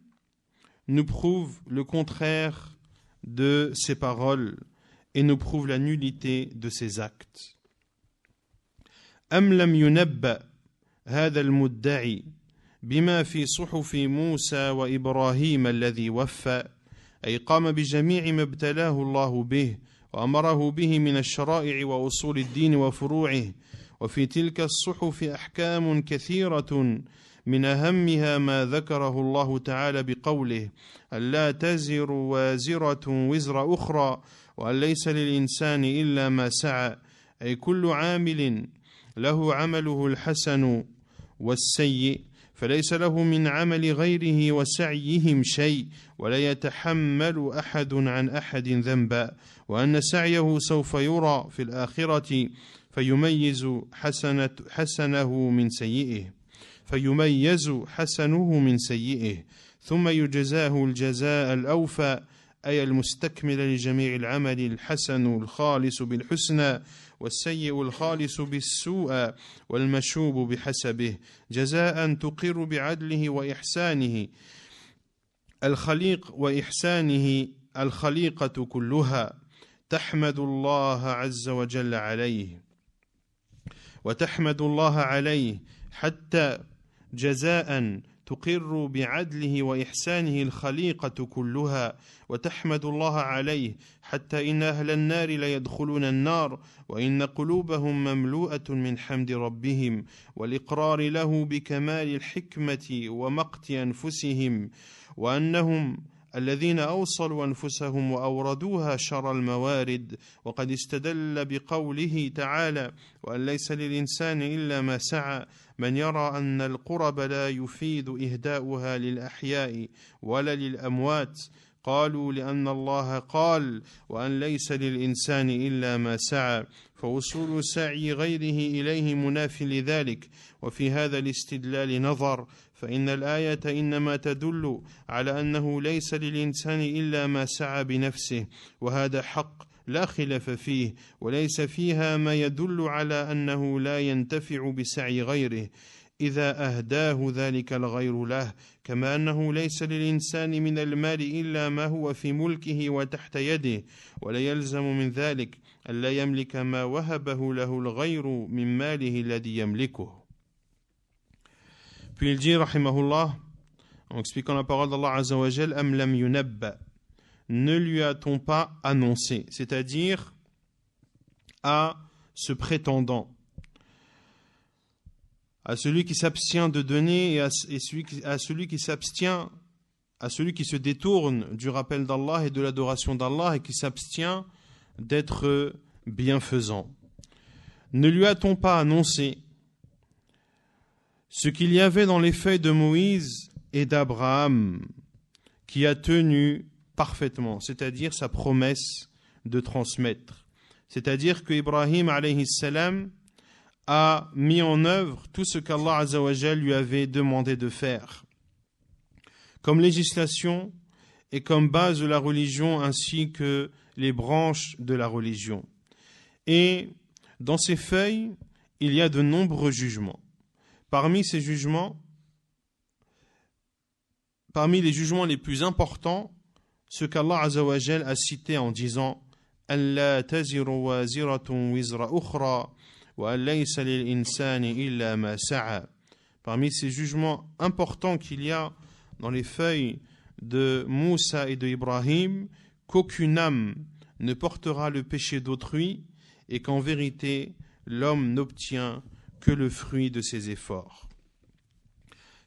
nous prouvent le contraire de ses paroles et nous prouvent la nullité de ses actes. Am lam yunabba هذا المدعي بما في صحف موسى وإبراهيم الذي وفى أي قام بجميع ما ابتلاه الله به وأمره به من الشرائع وأصول الدين وفروعه وفي تلك الصحف أحكام كثيرة من أهمها ما ذكره الله تعالى بقوله ألا تزر وازرة وزر أخرى وأن ليس للإنسان إلا ما سعى أي كل عامل له عمله الحسن والسيء فليس له من عمل غيره وسعيهم شيء ولا يتحمل أحد عن أحد ذنبا وأن سعيه سوف يرى في الآخرة فيميز حسنه من سيئه ثم يجزاه الجزاء الأوفى أي المستكمل لجميع العمل الحسن الخالص بالحسنى والسيء الخالص بالسوء والمشوب بحسبه جزاء تقر بعدله وإحسانه الخليقة كلها تحمد الله عز وجل عليه وتحمد الله عليه حتى جزاء تقر بعدله وإحسانه الخليقة كلها وتحمد الله عليه حتى إن أهل النار ليدخلون النار وإن قلوبهم مملوءة من حمد ربهم والإقرار له بكمال الحكمة ومقت أنفسهم وأنهم الذين أوصلوا أنفسهم وأوردوها شر الموارد وقد استدل بقوله تعالى وأن ليس للإنسان إلا ما سعى من يرى أن القرب لا يفيد إهداؤها للأحياء ولا للأموات قالوا لأن الله قال وأن ليس للإنسان إلا ما سعى فوصول سعي غيره إليه مناف لذلك وفي هذا الاستدلال نظر فإن الآية إنما تدل على أنه ليس للإنسان إلا ما سعى بنفسه وهذا حق لا خلاف فيه وليس فيها ما يدل على أنه لا ينتفع بسعي غيره إذا أهداه ذلك الغير له كما أنه ليس للإنسان من المال إلا ما هو في ملكه وتحت يده ولا يلزم من ذلك ألا يملك ما وهبه له الغير من ماله الذي يملكه. Puis il dit, rahimahullah, en expliquant la parole d'Allah Azza wa Jal, Am lam yunabba, ne lui a-t-on pas annoncé, c'est-à-dire à ce prétendant, à celui qui s'abstient de donner et à celui qui s'abstient, à celui qui se détourne du rappel d'Allah et de l'adoration d'Allah et qui s'abstient d'être bienfaisant. Ne lui a-t-on pas annoncé ce qu'il y avait dans les feuilles de Moïse et d'Abraham qui a tenu parfaitement, c'est-à-dire sa promesse de transmettre. C'est-à-dire que Ibrahim alayhi salam a mis en œuvre tout ce qu'Allah Azza wa Jal lui avait demandé de faire, comme législation et comme base de la religion ainsi que les branches de la religion. Et dans ces feuilles, il y a de nombreux jugements. Parmi ces jugements, parmi les jugements les plus importants, ce qu'Allah Azza wa Jal a cité en disant Allah taziru waziratun wizra ukhra wa laysa lil insani illa ma sa'a. Parmi ces jugements importants qu'il y a dans les feuilles de Moussa et de Ibrahim, qu'aucune âme ne portera le péché d'autrui et qu'en vérité l'homme n'obtient que le fruit de ses efforts.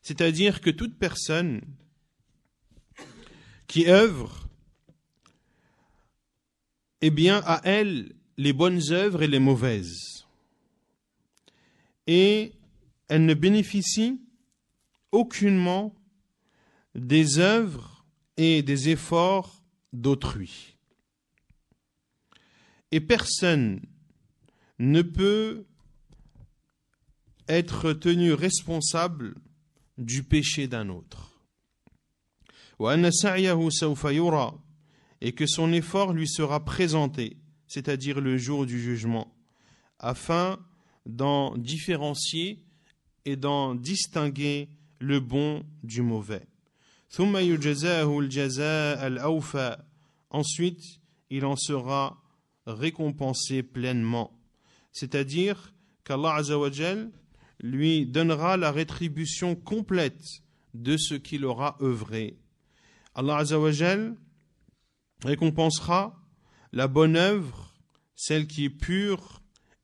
C'est-à-dire que toute personne qui œuvre, eh bien, a elle les bonnes œuvres et les mauvaises. Et elle ne bénéficie aucunement des œuvres et des efforts d'autrui. Et personne ne peut être tenu responsable du péché d'un autre. Et que son effort lui sera présenté, c'est-à-dire le jour du jugement, afin d'en différencier et d'en distinguer le bon du mauvais. Ensuite, il en sera récompensé pleinement, c'est-à-dire qu'Allah Azza wa Jal lui donnera la rétribution complète de ce qu'il aura œuvré. Allah Azza wa Jal récompensera la bonne œuvre, celle qui est pure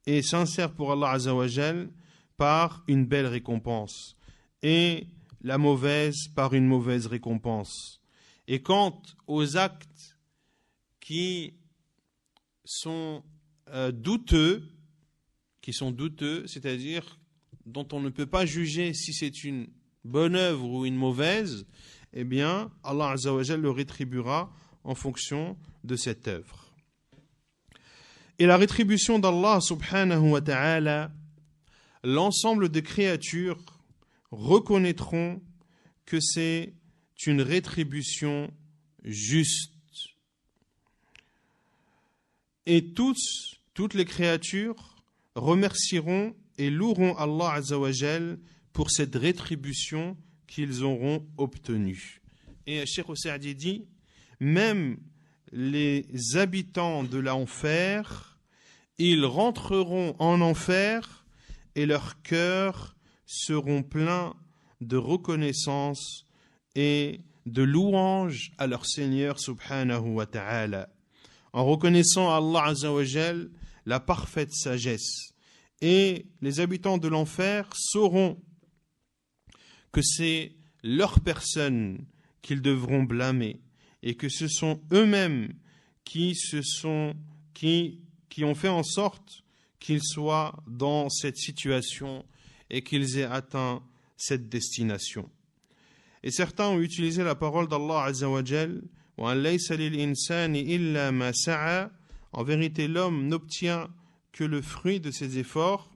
et sincère pour Allah Azza wa Jal, par une belle récompense, et la mauvaise par une mauvaise récompense. Et quant aux actes qui sont douteux, c'est-à-dire dont on ne peut pas juger si c'est une bonne œuvre ou une mauvaise, eh bien, Allah Azza wa Jal le rétribuera en fonction de cette œuvre. Et la rétribution d'Allah subhanahu wa ta'ala, l'ensemble des créatures reconnaîtront que c'est une rétribution juste Et toutes les créatures remercieront et loueront Allah Azza wa Jal pour cette rétribution qu'ils auront obtenue. Et Cheikh Saadi dit, même les habitants de l'enfer, ils rentreront en enfer et leurs cœurs seront pleins de reconnaissance et de louange à leur Seigneur subhanahu wa ta'ala, en reconnaissant à Allah Azza wa Jal la parfaite sagesse. Et les habitants de l'enfer sauront que c'est leur personne qu'ils devront blâmer et que ce sont eux-mêmes qui ont fait en sorte qu'ils soient dans cette situation et qu'ils aient atteint cette destination. Et certains ont utilisé la parole d'Allah Azza wa Jal, en vérité, l'homme n'obtient que le fruit de ses efforts.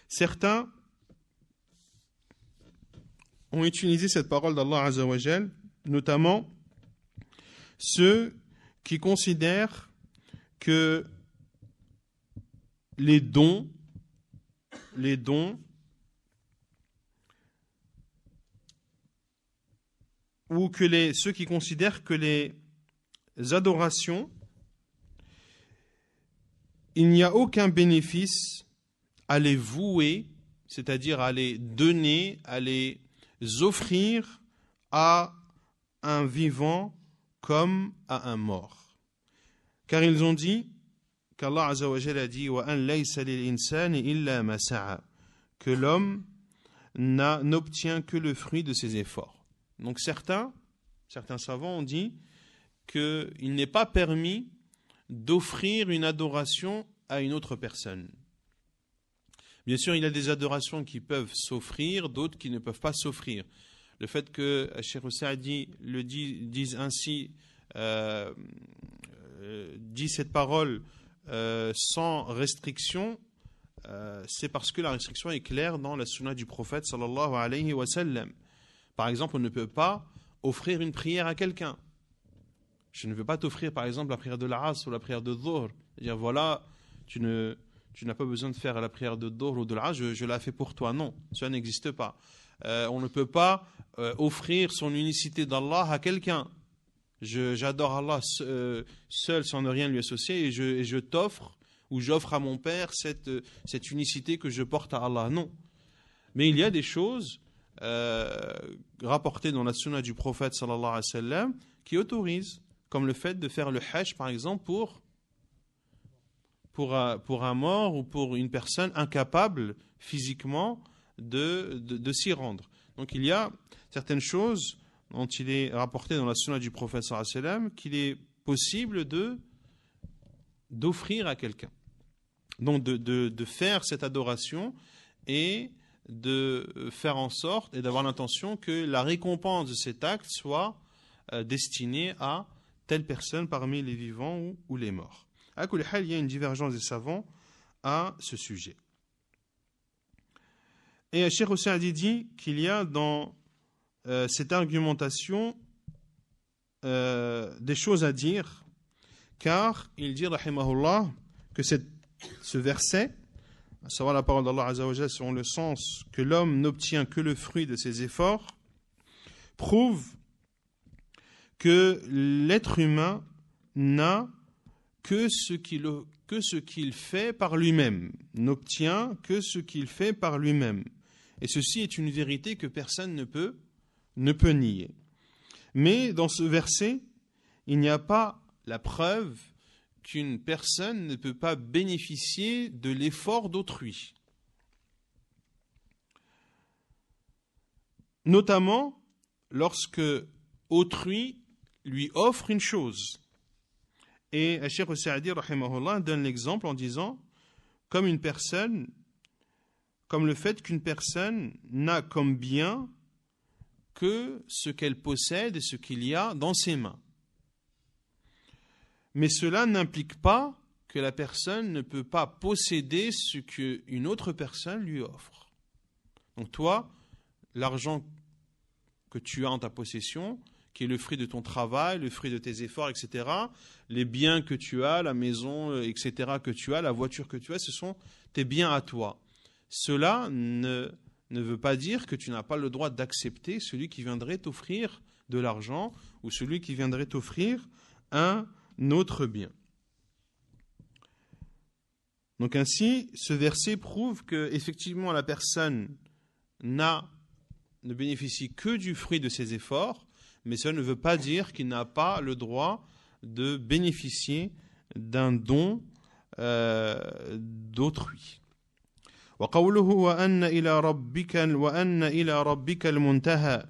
Certains ont utilisé cette parole d'Allah Azza wa Jal, notamment ceux qui considèrent que les dons ou que ceux qui considèrent que les adorations, il n'y a aucun bénéfice à les vouer, c'est-à-dire à les donner, à les offrir à un vivant comme à un mort. Car ils ont dit qu'Allah Azza wa Jalla a dit que l'homme n'obtient que le fruit de ses efforts. Donc certains savants ont dit qu'il n'est pas permis d'offrir une adoration à une autre personne. Bien sûr, il y a des adorations qui peuvent s'offrir, d'autres qui ne peuvent pas s'offrir. Le fait que Cheikh Saadi le dise ainsi, dit cette parole sans restriction, c'est parce que la restriction est claire dans la sunna du prophète sallallahu alayhi wa sallam. Par exemple, on ne peut pas offrir une prière à quelqu'un. Je ne veux pas t'offrir par exemple la prière de l'Asr ou la prière de Dhuhr. C'est-à-dire voilà, tu n'as pas besoin de faire la prière de Dhuhr ou de l'Asr, je la fais pour toi. Non, cela n'existe pas. On ne peut pas offrir son unicité d'Allah à quelqu'un. J'adore Allah seul sans ne rien lui associer et je t'offre ou j'offre à mon père cette unicité que je porte à Allah. Non. Mais il y a des choses rapportées dans la sunna du prophète sallallahu alayhi wa sallam qui autorisent, comme le fait de faire le hajj par exemple pour un mort ou pour une personne incapable physiquement de s'y rendre. Donc il y a certaines choses dont il est rapporté dans la sunna du prophète sallallahu alayhi wa sallam qu'il est possible d'offrir à quelqu'un. Donc de faire cette adoration et de faire en sorte et d'avoir l'intention que la récompense de cet acte soit destinée à telle personne parmi les vivants ou les morts. À kulli hal, il y a une divergence des savants à ce sujet. Et Cheikh Saadi dit qu'il y a dans cette argumentation des choses à dire, car il dit, rahimahullah, que ce verset, à savoir la parole d'Allah Azza wa Jalla selon le sens que l'homme n'obtient que le fruit de ses efforts, prouve que l'être humain n'a que ce qu'il fait par lui-même, n'obtient que ce qu'il fait par lui-même. Et ceci est une vérité que personne ne peut nier. Mais dans ce verset, il n'y a pas la preuve qu'une personne ne peut pas bénéficier de l'effort d'autrui. Notamment lorsque autrui lui offre une chose. Et Cheikh Saadi rahimahullah donne l'exemple en disant comme le fait qu'une personne n'a comme bien que ce qu'elle possède et ce qu'il y a dans ses mains. Mais cela n'implique pas que la personne ne peut pas posséder ce qu'une autre personne lui offre. Donc toi, l'argent que tu as en ta possession, qui est le fruit de ton travail, le fruit de tes efforts, etc. Les biens que tu as, la maison, etc. que tu as, la voiture que tu as, ce sont tes biens à toi. Cela ne veut pas dire que tu n'as pas le droit d'accepter celui qui viendrait t'offrir de l'argent ou celui qui viendrait t'offrir un autre bien. Donc ainsi, ce verset prouve que effectivement la personne ne bénéficie que du fruit de ses efforts, mais cela ne veut pas dire qu'il n'a pas le droit de bénéficier d'un don d'autrui. وقوله وأن إلى ربك المنتهى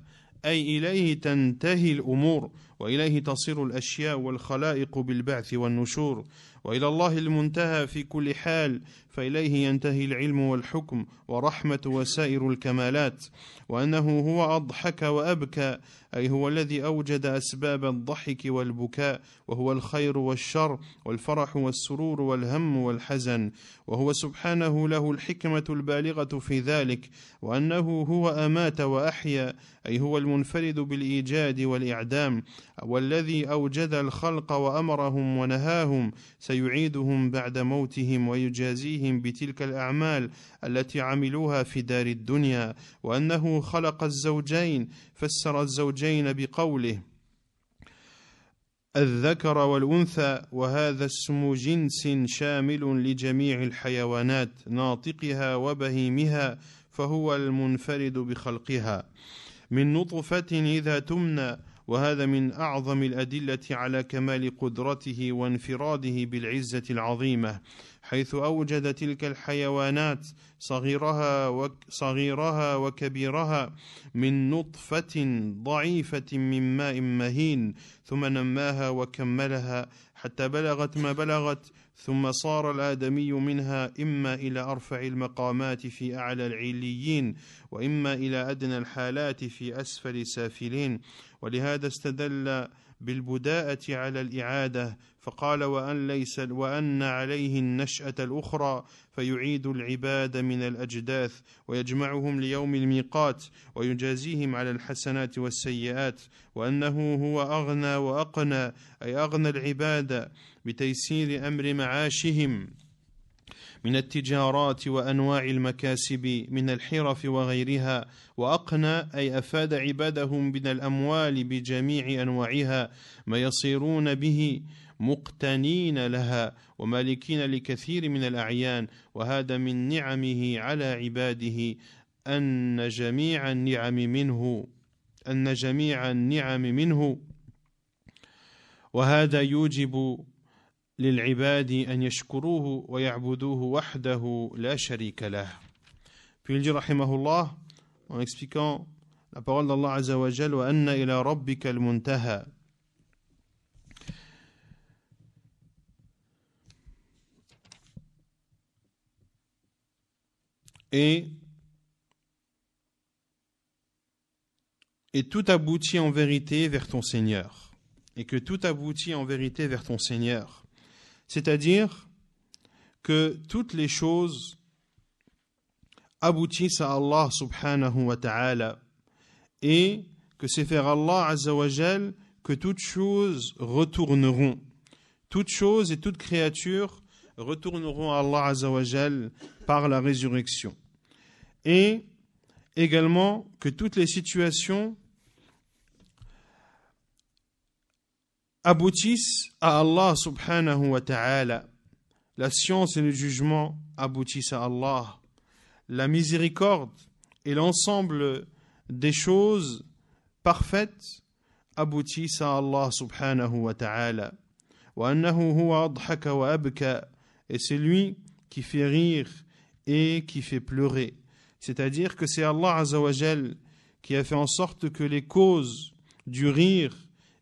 أي إليه تنتهي الأمور وإليه تصير الأشياء والخلائق بالبعث والنشور وإلى الله المنتهى في كل حال فإليه ينتهي العلم والحكم ورحمة وسائر الكمالات وأنه هو أضحك وأبكى أي هو الذي أوجد أسباب الضحك والبكاء وهو الخير والشر والفرح والسرور والهم والحزن وهو سبحانه له الحكمة البالغة في ذلك وأنه هو أمات وأحيا أي هو المنفرد بالإيجاد والإعدام والذي أوجد الخلق وأمرهم ونهاهم سيعيدهم بعد موتهم ويجازيهم بتلك الأعمال التي عملوها في دار الدنيا وأنه خلق الزوجين فسر الزوجين بقوله الذكر والأنثى وهذا اسم جنس شامل لجميع الحيوانات ناطقها وبهيمها فهو المنفرد بخلقها من نطفة إذا تمنى وهذا من أعظم الأدلة على كمال قدرته وانفراده بالعزة العظيمة حيث أوجد تلك الحيوانات صغيرها وكبيرها من نطفة ضعيفة من ماء مهين ثم نماها وكملها حتى بلغت ما بلغت ثم صار الآدمي منها إما إلى أرفع المقامات في أعلى العليين وإما إلى أدنى الحالات في أسفل سافلين ولهذا استدل بالبداءة على الإعادة فقال وأن عليه النشأة الأخرى فيعيد العباد من الأجداث ويجمعهم ليوم الميقات ويجازيهم على الحسنات والسيئات وأنه هو أغنى وأقنى أي أغنى العباد بتيسير أمر معاشهم من التجارات وأنواع المكاسب من الحرف وغيرها وأقنى أي أفاد عبادهم من الأموال بجميع أنواعها ما يصيرون به مقتنين لها ومالكين لكثير من الأعيان وهذا من نعمه على عباده أن جميع النعم منه وهذا يوجب للعباد أن يشكروه ويعبدوه وحده لا شريك له. Puis il dit rahimahullah en expliquant la parole d'Allah Azza wa Jal wa anna ila rabbika al-muntaha. Et tout aboutit en vérité vers ton Seigneur. Et que tout aboutit en vérité vers ton Seigneur. C'est-à-dire que toutes les choses aboutissent à Allah subhanahu wa ta'ala et que c'est vers Allah azza wa jal que toutes choses retourneront. Toutes choses et toutes créatures retourneront à Allah azza wa jal par la résurrection. Et également que toutes les situations aboutissent à Allah subhanahu wa ta'ala. La science et le jugement aboutissent à Allah. La miséricorde et l'ensemble des choses parfaites aboutissent à Allah subhanahu wa ta'ala. Wa annahu huwa adhaka wa abka. Et c'est lui qui fait rire et qui fait pleurer. C'est-à-dire que c'est Allah azza wa jal qui a fait en sorte que les causes du rire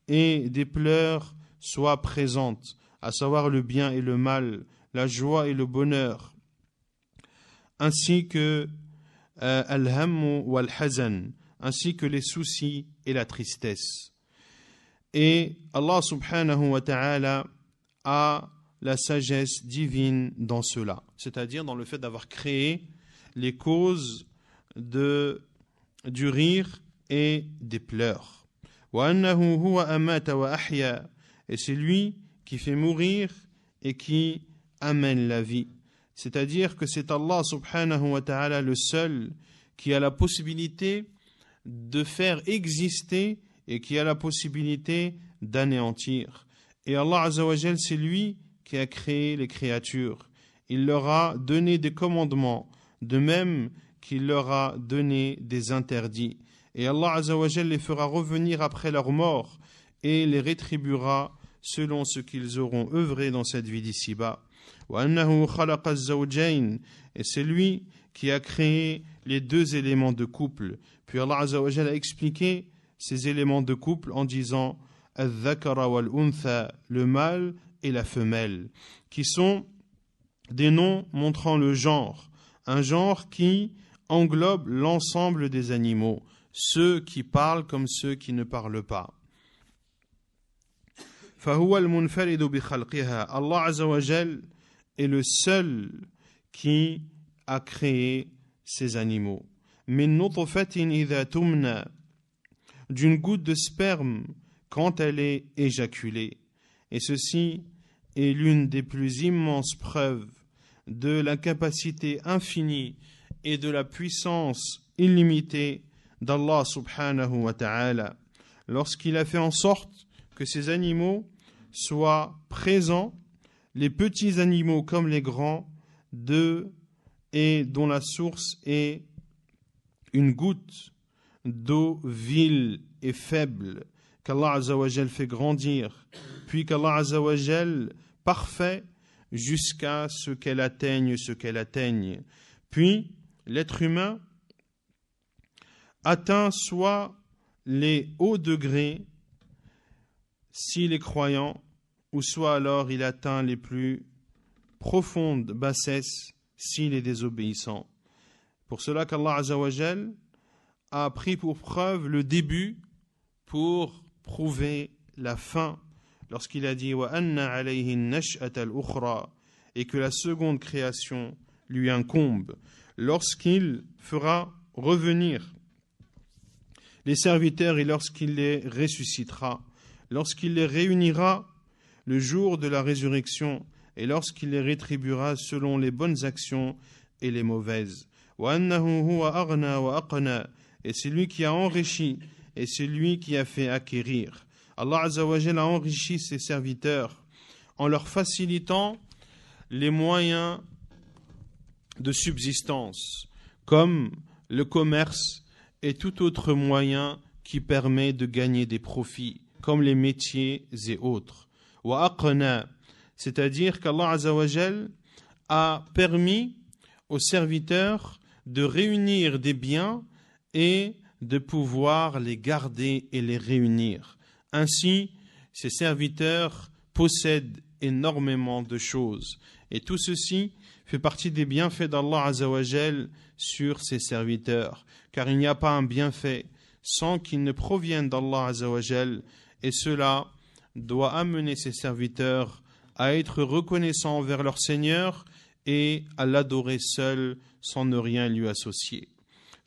et des pleurs soient présentes, à savoir le bien et le mal, la joie et le bonheur, ainsi que al-hammu wal-hazan, ainsi que les soucis et la tristesse. Et Allah subhanahu wa ta'ala a la sagesse divine dans cela, c'est-à-dire dans le fait d'avoir créé les causes du rire et des pleurs. وأنه هو أمات وأحيا, et c'est lui qui fait mourir et qui amène la vie. C'est-à-dire que c'est Allah subhanahu wa ta'ala le seul qui a la possibilité de faire exister et qui a la possibilité d'anéantir. Et Allah Azza wa Jal, c'est lui qui a créé les créatures. Il leur a donné des commandements, de même qu'il leur a donné des interdits. Et Allah Azza wa Jal les fera revenir après leur mort et les rétribuera selon ce qu'ils auront œuvré dans cette vie d'ici-bas. وأنه خلق الزوجين, et c'est lui qui a créé les deux éléments de couple. Puis Allah Azza wa Jal a expliqué ces éléments de couple en disant al-dhakara wal-untha, le mâle et la femelle, qui sont des noms montrant le genre, un genre qui englobe l'ensemble des animaux, ceux qui parlent comme ceux qui ne parlent pas. فهو المنفرد بخلقها, Allah Azza wa Jal est le seul qui a créé ces animaux. من نطفة إذا تمنى, d'une goutte de sperme quand elle est éjaculée. Et ceci est l'une des plus immenses preuves de la capacité infinie et de la puissance illimitée d'Allah subhanahu wa ta'ala, lorsqu'il a fait en sorte que ces animaux soient présents, les petits animaux comme les grands, et dont la source est une goutte d'eau vile et faible qu'Allah Azza wa Jal fait grandir, puis qu'Allah Azza wa Jal parfait jusqu'à ce qu'elle atteigne. Puis l'être humain atteint soit les hauts degrés s'il est croyant, ou soit alors il atteint les plus profondes bassesses s'il est désobéissant. Pour cela qu'Allah Azza wa Jal a pris pour preuve le début pour prouver la fin, lorsqu'il a dit wa anna alayhi an-nash'ata al-ukhra, et que la seconde création lui incombe, lorsqu'il fera revenir les serviteurs et lorsqu'il les ressuscitera, lorsqu'il les réunira le jour de la résurrection et lorsqu'il les rétribuera selon les bonnes actions et les mauvaises. Wa annahu huwa aghna wa aqna, et c'est lui qui a enrichi et c'est lui qui a fait acquérir. Allah Azza wa Jalla a enrichi ses serviteurs en leur facilitant les moyens de subsistance, comme le commerce et tout autre moyen qui permet de gagner des profits, comme les métiers et autres. Wa aqna, c'est-à-dire qu'Allah Azza wa Jal a permis aux serviteurs de réunir des biens et de pouvoir les garder et les réunir. Ainsi, ces serviteurs possèdent énormément de choses. Et tout ceci fait partie des bienfaits d'Allah Azza wa Jal sur ses serviteurs. Car il n'y a pas un bienfait sans qu'il ne provienne d'Allah Azza wa Jal. Et cela doit amener ses serviteurs à être reconnaissants envers leur Seigneur et à l'adorer seul sans ne rien lui associer.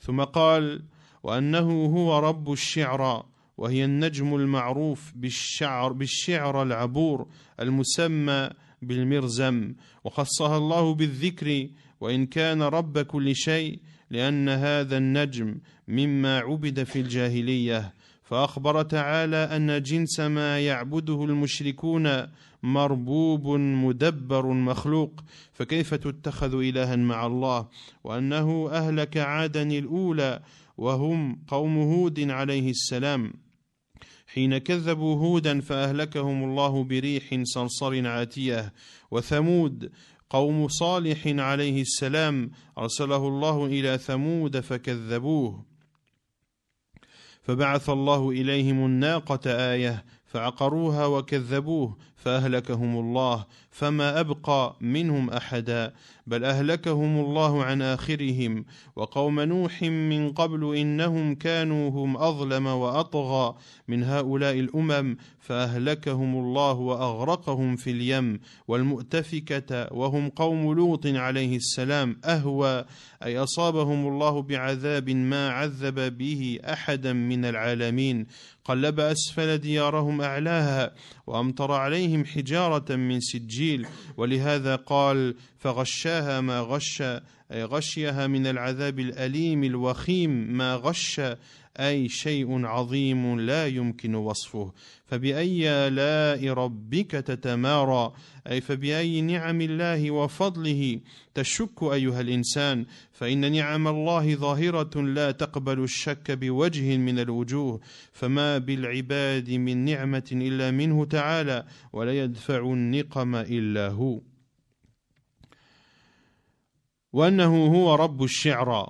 ثم قال وأنه هو رب الشعرى وهي النجم المعروف بالشعر العبور المسمى بالمرزم وخصها الله بالذكر وإن كان رب كل شيء لأن هذا النجم مما عبد في الجاهلية فأخبر تعالى أن جنس ما يعبده المشركون مربوب مدبر مخلوق فكيف تتخذ إلها مع الله وأنه أهلك عادا الأولى وهم قوم هود عليه السلام حين كذبوا هودا فأهلكهم الله بريح صرصر عاتية وثمود قوم صالح عليه السلام أرسله الله إلى ثمود فكذبوه فبعث الله إليهم الناقة آية فعقروها وكذبوه فأهلكهم الله فما أبقى منهم أحدا بل أهلكهم الله عن آخرهم وقوم نوح من قبل إنهم كانوا هم أظلم وأطغى من هؤلاء الأمم فأهلكهم الله وأغرقهم في اليم والمؤتفكة وهم قوم لوط عليه السلام أهوى أي أصابهم الله بعذاب ما عذب به أحدا من العالمين قلب أسفل ديارهم أعلاها وأمطر عليهم حجارة من سجيل ولهذا قال فغشاها ما غش أي غشيها من العذاب الأليم الوخيم ما غش أي شيء عظيم لا يمكن وصفه فبأي آلاء ربك تتمارى أي فبأي نعم الله وفضله تشك أيها الإنسان فإن نعم الله ظاهرة لا تقبل الشك بوجه من الوجوه فما بالعباد من نعمة إلا منه تعالى ولا يدفع النقم إلا هو وأنه هو رب الشعرى.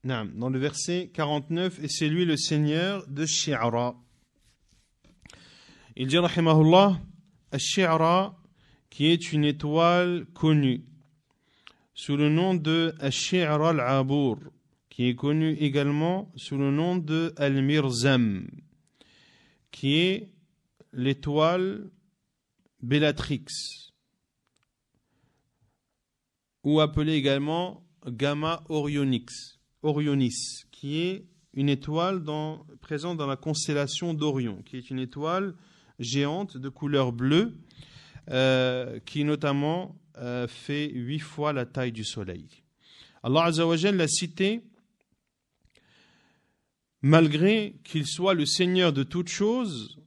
Dans le verset 49, et c'est lui le seigneur de Shi'ra. Il dit, rahimahullah, Shi'ra, qui est une étoile connue, sous le nom de Shi'ra al-Abour, qui est connu également sous le nom de Al-Mirzam, qui est l'étoile Bellatrix, ou appelée également Gamma Orionis, qui est une étoile présente dans la constellation d'Orion, qui est une étoile géante de couleur bleue, qui notamment fait 8 fois la taille du soleil. Allah Azza wa Jalla l'a cité malgré qu'il soit le Seigneur de toutes choses,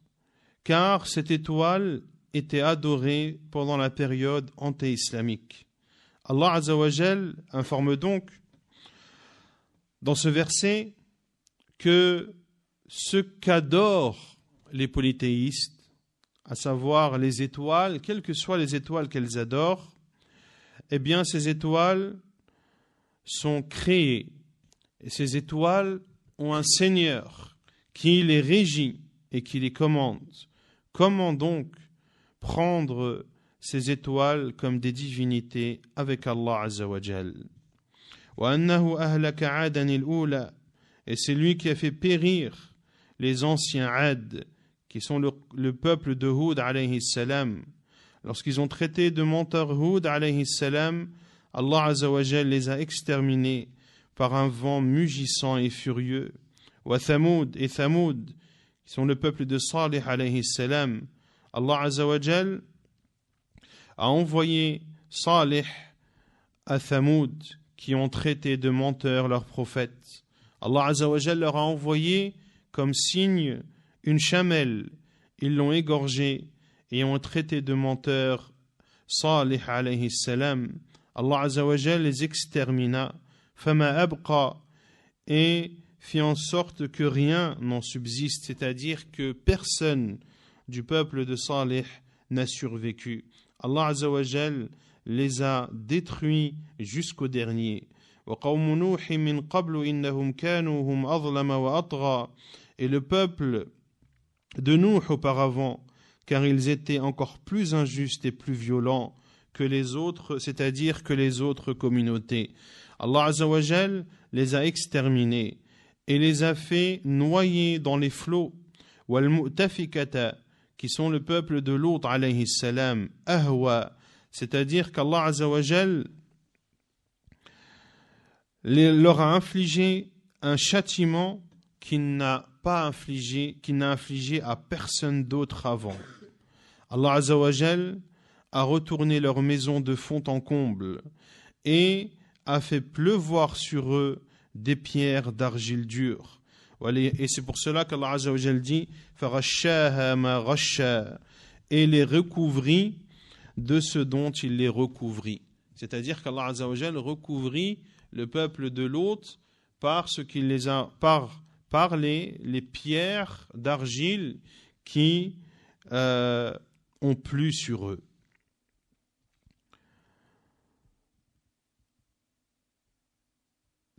car cette étoile était adorée pendant la période anté-islamique. Allah Azza wa Jalla informe donc dans ce verset que ce qu'adorent les polythéistes, à savoir les étoiles, quelles que soient les étoiles qu'elles adorent, eh bien ces étoiles sont créées et ces étoiles ont un Seigneur qui les régit et qui les commande. Comment donc prendre ces étoiles comme des divinités avec Allah Azza wa Jal? وأنه أهلك عادا الأولى, et c'est lui qui a fait périr les anciens Ad, qui sont le peuple de Hud alayhi salam. Lorsqu'ils ont traité de menteurs Hud alayhi salam, Allah Azza wa Jal les a exterminés par un vent mugissant et furieux. Wa Thamoud, et Thamoud, qui sont le peuple de Salih alayhi salam, Allah Azza wa Jal a envoyé Salih à Thamoud, qui ont traité de menteurs leurs prophètes. Allah Azza wa Jal leur a envoyé comme signe une chamelle. Ils l'ont égorgée et ont traité de menteurs Salih alayhi salam. Allah Azza wa Jal les extermina. Fama abqa, et fit en sorte que rien n'en subsiste, c'est-à-dire que personne du peuple de Salih n'a survécu. Allah Azza wa Jal les a détruits jusqu'au dernier. وَقَوْمُ نُوحٍ مِّن قَبْلُ إِنَّهُمْ كَانُوا هُمْ أَظْلَمَ وَأَطْغَى, et le peuple de Nuh auparavant, car ils étaient encore plus injustes et plus violents que les autres, c'est-à-dire que les autres communautés. Allah Azza wa Jal les a exterminés et les a fait noyer dans les flots. وَالْمُؤْتَفِكَةَ, qui sont le peuple de Lut alayhi salam, ahwa, c'est-à-dire qu'Allah Azza wa Jal leur a infligé un châtiment qu'il n'a infligé à personne d'autre avant. Allah Azza wa Jal a retourné leur maison de fond en comble et a fait pleuvoir sur eux des pierres d'argile dure. Et c'est pour cela qu'Allah Azza wa Jal dit فَغَشَّاهَا مَا غَشَّا, et les recouvrit de ce dont il les recouvrit. C'est-à-dire qu'Allah Azza wa Jal recouvrit le peuple de Lot par ce qu'il les a par les pierres d'argile qui ont plu sur eux.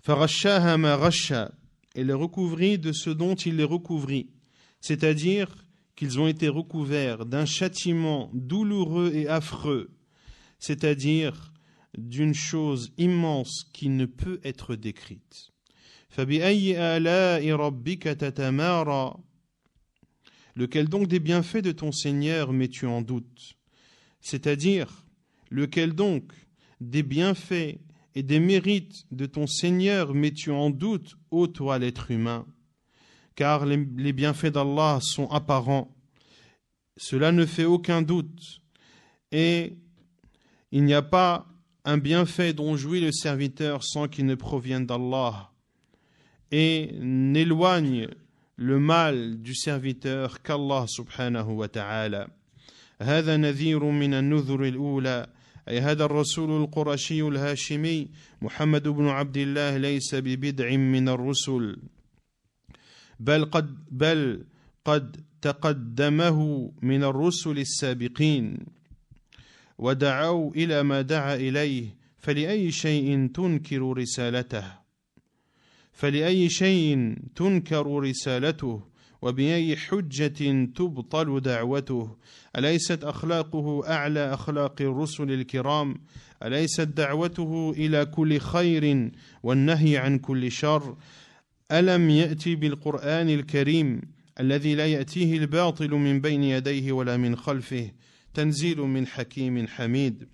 فغشاها ما غشا, et les recouvrit de ce dont il les recouvrit, c'est-à-dire qu'ils ont été recouverts d'un châtiment douloureux et affreux, c'est-à-dire d'une chose immense qui ne peut être décrite. فَبِأَيِّ آلَاءِ رَبِّكَ تَتَمَارَى, lequel donc des bienfaits de ton Seigneur mets-tu en doute? C'est-à-dire, lequel donc des bienfaits et des mérites de ton Seigneur mets-tu en doute, ô toi l'être humain? Car les bienfaits d'Allah sont apparents, cela ne fait aucun doute, et il n'y a pas un bienfait dont jouit le serviteur sans qu'il ne provienne d'Allah, et n'éloigne le mal du serviteur qu'Allah subhanahu wa ta'ala. هذا نذير من النذر الأولى, أي هذا الرسول القرشي الهاشمي محمد بن عبد الله ليس ببدع من الرسل, بل قد تقدمه من الرسل السابقين ودعوا إلى ما دعا إليه, فلأي شيء تنكر رسالته وبأي حجة تبطل دعوته؟ أليست أخلاقه أعلى أخلاق الرسل الكرام؟ أليست دعوته إلى كل خير والنهي عن كل شر؟ ألم يأتي بالقرآن الكريم الذي لا يأتيه الباطل من بين يديه ولا من خلفه, تنزيل من حكيم حميد؟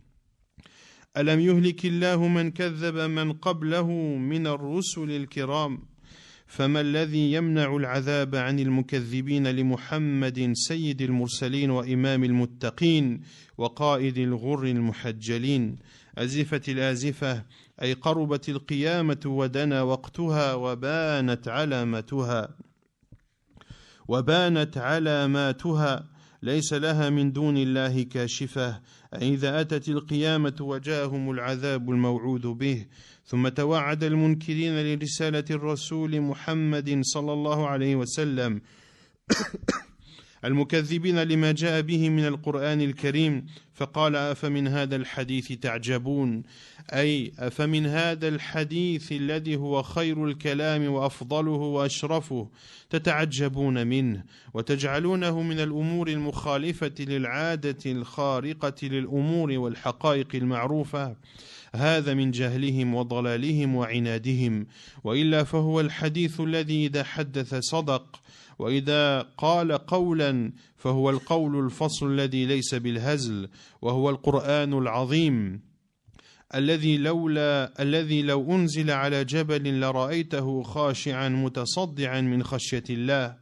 ألم يهلك الله من كذب من قبله من الرسل الكرام؟ فما الذي يمنع العذاب عن المكذبين لمحمد سيد المرسلين وإمام المتقين وقائد الغر المحجلين؟ أزفت الآزفة, أي قربت القيامة ودنا وقتها وبانت علاماتها ليس لها من دون الله كاشفة, أي إذا أتت القيامة وجاءهم العذاب الموعود به. ثم توعد المنكرين لرسالة الرسول محمد صلى الله عليه وسلم المكذبين لما جاء به من القرآن الكريم, فقال أفمن هذا الحديث تعجبون, أي أفمن هذا الحديث الذي هو خير الكلام وأفضله وأشرفه تتعجبون منه وتجعلونه من الأمور المخالفة للعادة الخارقة للأمور والحقائق المعروفة؟ هذا من جهلهم وضلالهم وعنادهم, وإلا فهو الحديث الذي إذا حدث صدق, وإذا قال قولا فهو القول الفصل الذي ليس بالهزل, وهو القرآن العظيم الذي لو أنزل على جبل لرأيته خاشعا متصدعا من خشية الله,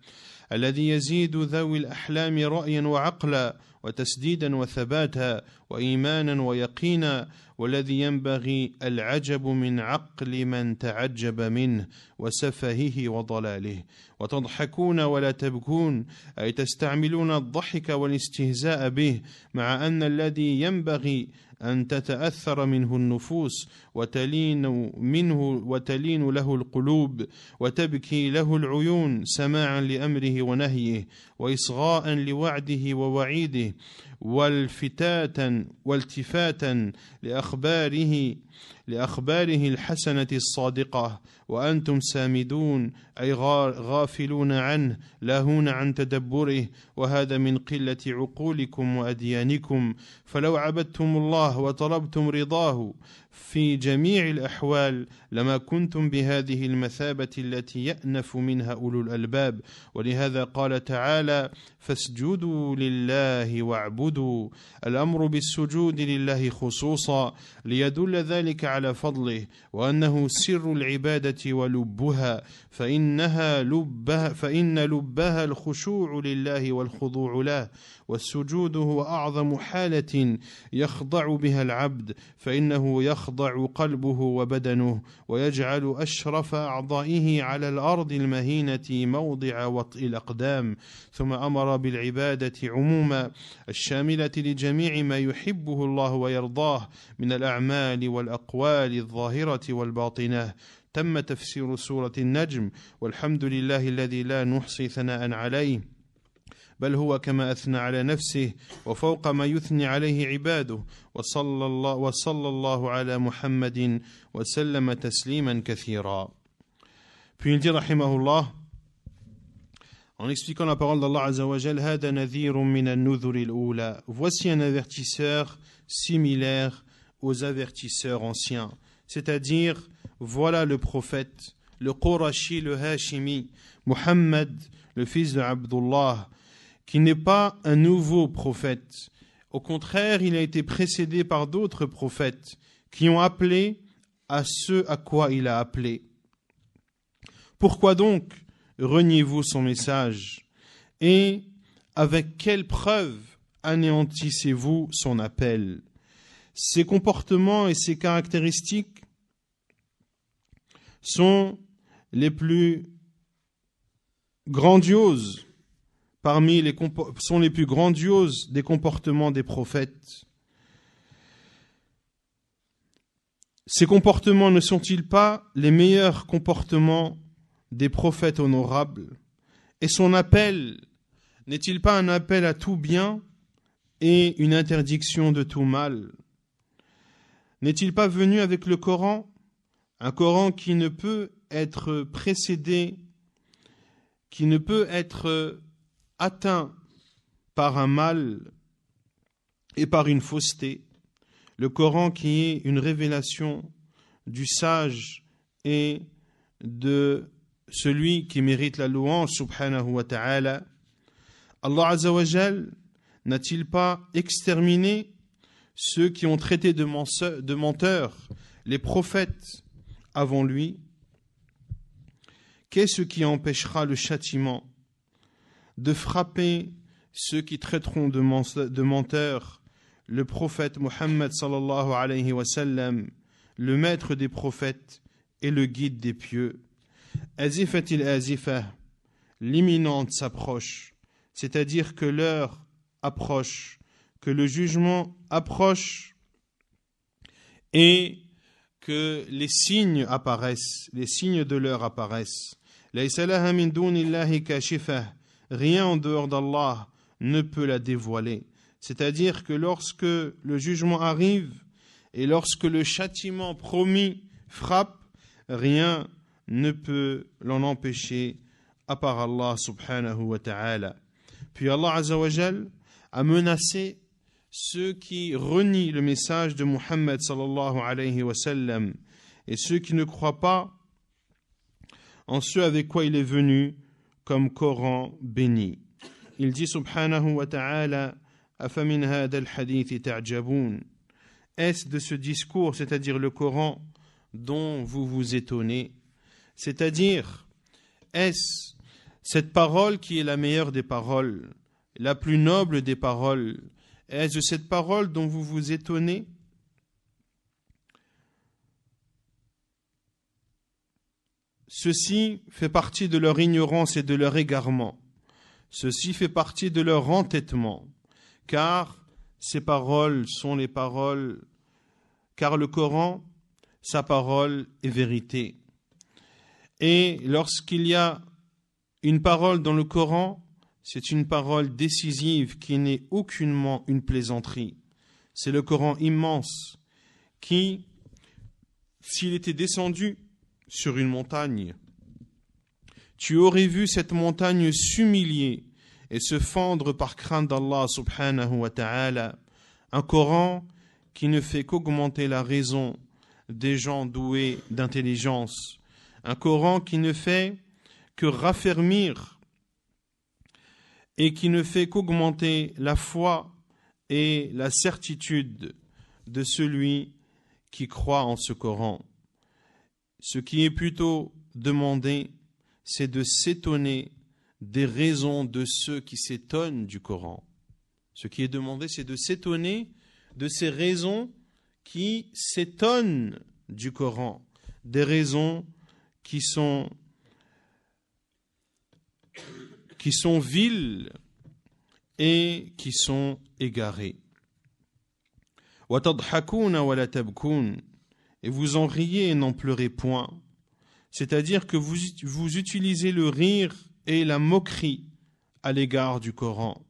الذي يزيد ذوي الأحلام رأيا وعقلا وتسديدا وثباتا وإيمانا ويقينا, والذي ينبغي العجب من عقل من تعجب منه وسفهه وضلاله. وتضحكون ولا تبكون, أي تستعملون الضحك والاستهزاء به, مع أن الذي ينبغي أن تتأثر منه النفوس وتلين له القلوب وتبكي له العيون سماعا لأمره ونهيه وإصغاء لوعده ووعيده والتفاتا لأخباره الحسنة الصادقة, وأنتم سامدون, أي غافلون عنه لاهون عن تدبره, وهذا من قلة عقولكم وأديانكم. فلو عبدتم الله وطلبتم رضاه في جميع الأحوال لما كنتم بهذه المثابة التي يأنف منها أولو الألباب. ولهذا قال تعالى فاسجدوا لله واعبدوا, الأمر بالسجود لله خصوصا ليدل ذلك على فضله وأنه سر العبادة ولبها, فإن لبها الخشوع لله والخضوع له, والسجود هو أعظم حالة يخضع بها العبد, فإنه يخضع قلبه وبدنه ويجعل أشرف أعضائه على الأرض المهينة موضع وطئ الأقدام. ثم أمر بالعبادة عموما الشاملة لجميع ما يحبه الله ويرضاه من الأعمال والأقوال الظاهرة والباطنة. تم تفسير سورة النجم, والحمد لله الذي لا نحصي ثناء عليه, بل هو كما أثنى على نفسه وفوق ما يثني عليه عباده وصلى الله على محمد وسلم تسليما كثيرا. Puis il dit rahimahullah, en expliquant la parole d'Allah Azza wa Jal, Hada nadhirun min an-nudhur al-ula. Voici un avertisseur similaire aux avertisseurs anciens. C'est-à-dire, voilà le prophète, le Qurashi, le Hashimi, Muhammad, le fils de Abdullah, qui n'est pas un nouveau prophète. Au contraire, il a été précédé par d'autres prophètes qui ont appelé à ce à quoi il a appelé. Pourquoi donc reniez-vous son message? Et avec quelle preuve anéantissez-vous son appel? Ses comportements et ses caractéristiques sont les plus grandioses sont les plus grandioses des comportements des prophètes. Ces comportements ne sont-ils pas les meilleurs comportements des prophètes honorables? Et son appel n'est-il pas un appel à tout bien et une interdiction de tout mal? N'est-il pas venu avec le Coran, un Coran qui ne peut être précédé, qui ne peut être atteint par un mal et par une fausseté, le Coran qui est une révélation du sage et de celui qui mérite la louange, subhanahu wa ta'ala. Allah Azza wa Jal n'a-t-il pas exterminé ceux qui ont traité de menteurs les prophètes avant lui? Qu'est-ce qui empêchera le châtiment de frapper ceux qui traiteront de menteurs le prophète Muhammad sallallahu alayhi wa sallam, le maître des prophètes et le guide des pieux? Azifatil azifah, l'imminente s'approche, c'est-à-dire que l'heure approche, que le jugement approche et que les signes apparaissent, les signes de l'heure apparaissent. Laysa laha min dunillahi kashifah, rien en dehors d'Allah ne peut la dévoiler. C'est-à-dire que lorsque le jugement arrive et lorsque le châtiment promis frappe, rien ne peut l'en empêcher à part Allah subhanahu wa ta'ala. Puis Allah Azza wa Jal a menacé ceux qui renient le message de Muhammad sallallahu alayhi wa sallam et ceux qui ne croient pas en ce avec quoi il est venu comme Coran béni. Il dit subhanahu wa ta'ala, afamin hada al-hadith ta'jabun. Est-ce de ce discours, c'est-à-dire le Coran, dont vous vous étonnez? C'est-à-dire, est-ce cette parole qui est la meilleure des paroles, la plus noble des paroles? Est-ce de cette parole dont vous vous étonnez? Ceci fait partie de leur ignorance et de leur égarement. Ceci fait partie de leur entêtement, car ces paroles sont les paroles, car le Coran, sa parole est vérité. Et lorsqu'il y a une parole dans le Coran, c'est une parole décisive qui n'est aucunement une plaisanterie. C'est le Coran immense qui, s'il était descendu sur une montagne, tu aurais vu cette montagne s'humilier et se fendre par crainte d'Allah subhanahu wa ta'ala. Un Coran qui ne fait qu'augmenter la raison des gens doués d'intelligence. Un Coran qui ne fait que raffermir et qui ne fait qu'augmenter la foi et la certitude de celui qui croit en ce Coran. Ce qui est plutôt demandé, c'est de s'étonner des raisons de ceux qui s'étonnent du Coran. Ce qui est demandé, c'est de s'étonner de ces raisons qui s'étonnent du Coran, des raisons qui sont viles et qui sont égarées. وَتَضْحَكُونَ وَلَا تَبْكُونَ, et vous en riez et n'en pleurez point. C'est-à-dire que vous utilisez le rire et la moquerie à l'égard du Coran.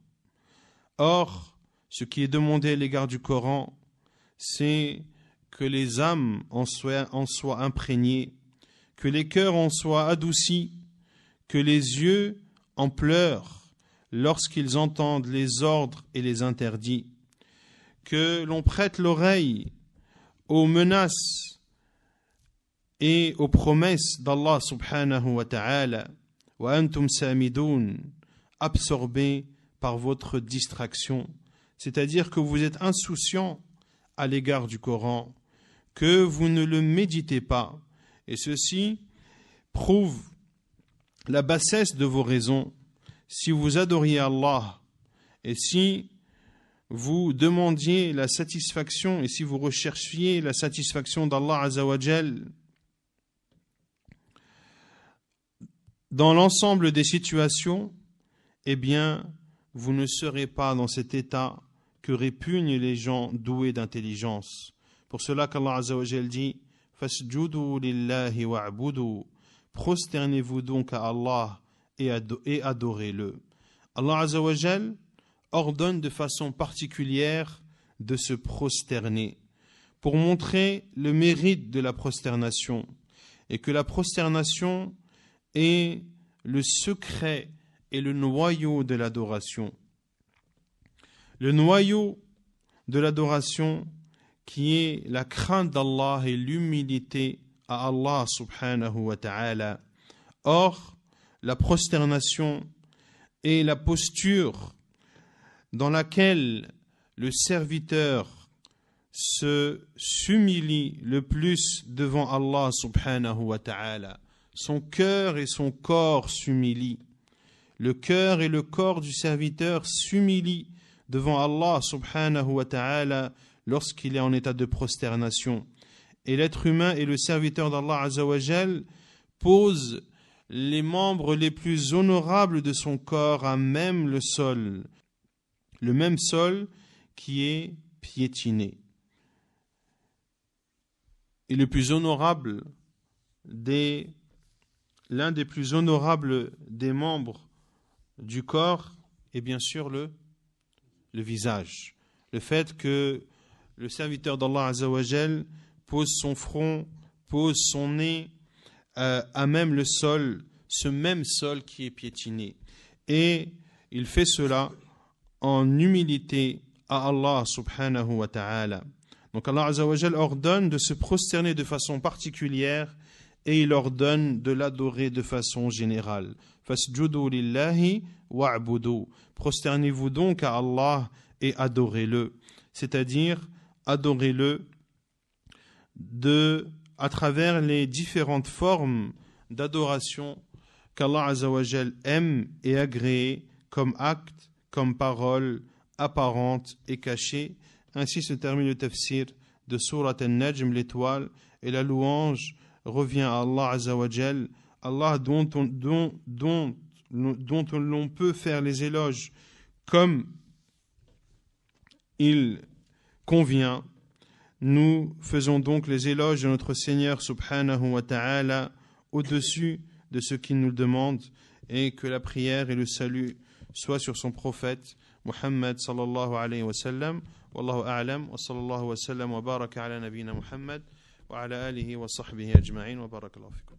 Or, ce qui est demandé à l'égard du Coran, c'est que les âmes en soient imprégnées, que les cœurs en soient adoucis, que les yeux en pleurent lorsqu'ils entendent les ordres et les interdits, que l'on prête l'oreille aux menaces et aux promesses d'Allah subhanahu wa ta'ala, wa antum samidoun, absorbés par votre distraction, c'est-à-dire que vous êtes insouciant à l'égard du Coran, que vous ne le méditez pas, et ceci prouve la bassesse de vos raisons. Si vous adoriez Allah et si vous demandiez la satisfaction et si vous recherchiez la satisfaction d'Allah Azza wa Jal, dans l'ensemble des situations, eh bien, vous ne serez pas dans cet état que répugnent les gens doués d'intelligence. Pour cela qu'Allah Azza wa Jal dit « Fasjudu lillahi wa'budu » prosternez-vous donc à Allah et adorez-le. Allah Azza wa Jal ordonne de façon particulière de se prosterner pour montrer le mérite de la prosternation et que la prosternation est le secret et le noyau de l'adoration. Le noyau de l'adoration qui est la crainte d'Allah et l'humilité à Allah subhanahu wa ta'ala. Or, la prosternation est la posture dans laquelle le serviteur s'humilie le plus devant Allah subhanahu wa ta'ala. Son cœur et son corps s'humilient. Le cœur et le corps du serviteur s'humilient devant Allah subhanahu wa ta'ala lorsqu'il est en état de prosternation. Et l'être humain et le serviteur d'Allah Azza wa Jal pose les membres les plus honorables de son corps à même le sol, le même sol qui est piétiné. Et le plus honorable l'un des plus honorables des membres du corps est bien sûr le visage. Le fait que le serviteur d'Allah Azza wa Jal pose son front, pose son nez à même le sol, ce même sol qui est piétiné. Et il fait cela en humilité à Allah subhanahu wa ta'ala. Donc Allah Azza wa Jal ordonne de se prosterner de façon particulière et il ordonne de l'adorer de façon générale. Fasjudu lillahi wa'budu. Prosternez-vous donc à Allah et adorez-le. C'est-à-dire, adorez-le à travers les différentes formes d'adoration qu'Allah Azza wa Jal aime et agrée comme acte, comme parole, apparente et cachée. Ainsi se termine le tafsir de Surat An-Najm, l'étoile, et la louange revient à Allah Azza wa Jal, Allah dont l'on peut faire les éloges comme il convient. Nous faisons donc les éloges de notre Seigneur subhanahu wa ta'ala au-dessus de ce qu'il nous demande, et que la prière et le salut soient sur son prophète Muhammad sallallahu alayhi wa sallam. Wallahu a'lam wa sallallahu wa sallam wa baraka ala nabina Muhammad wa ala alihi wa sahbihi ajma'in wa barakallahu fikum.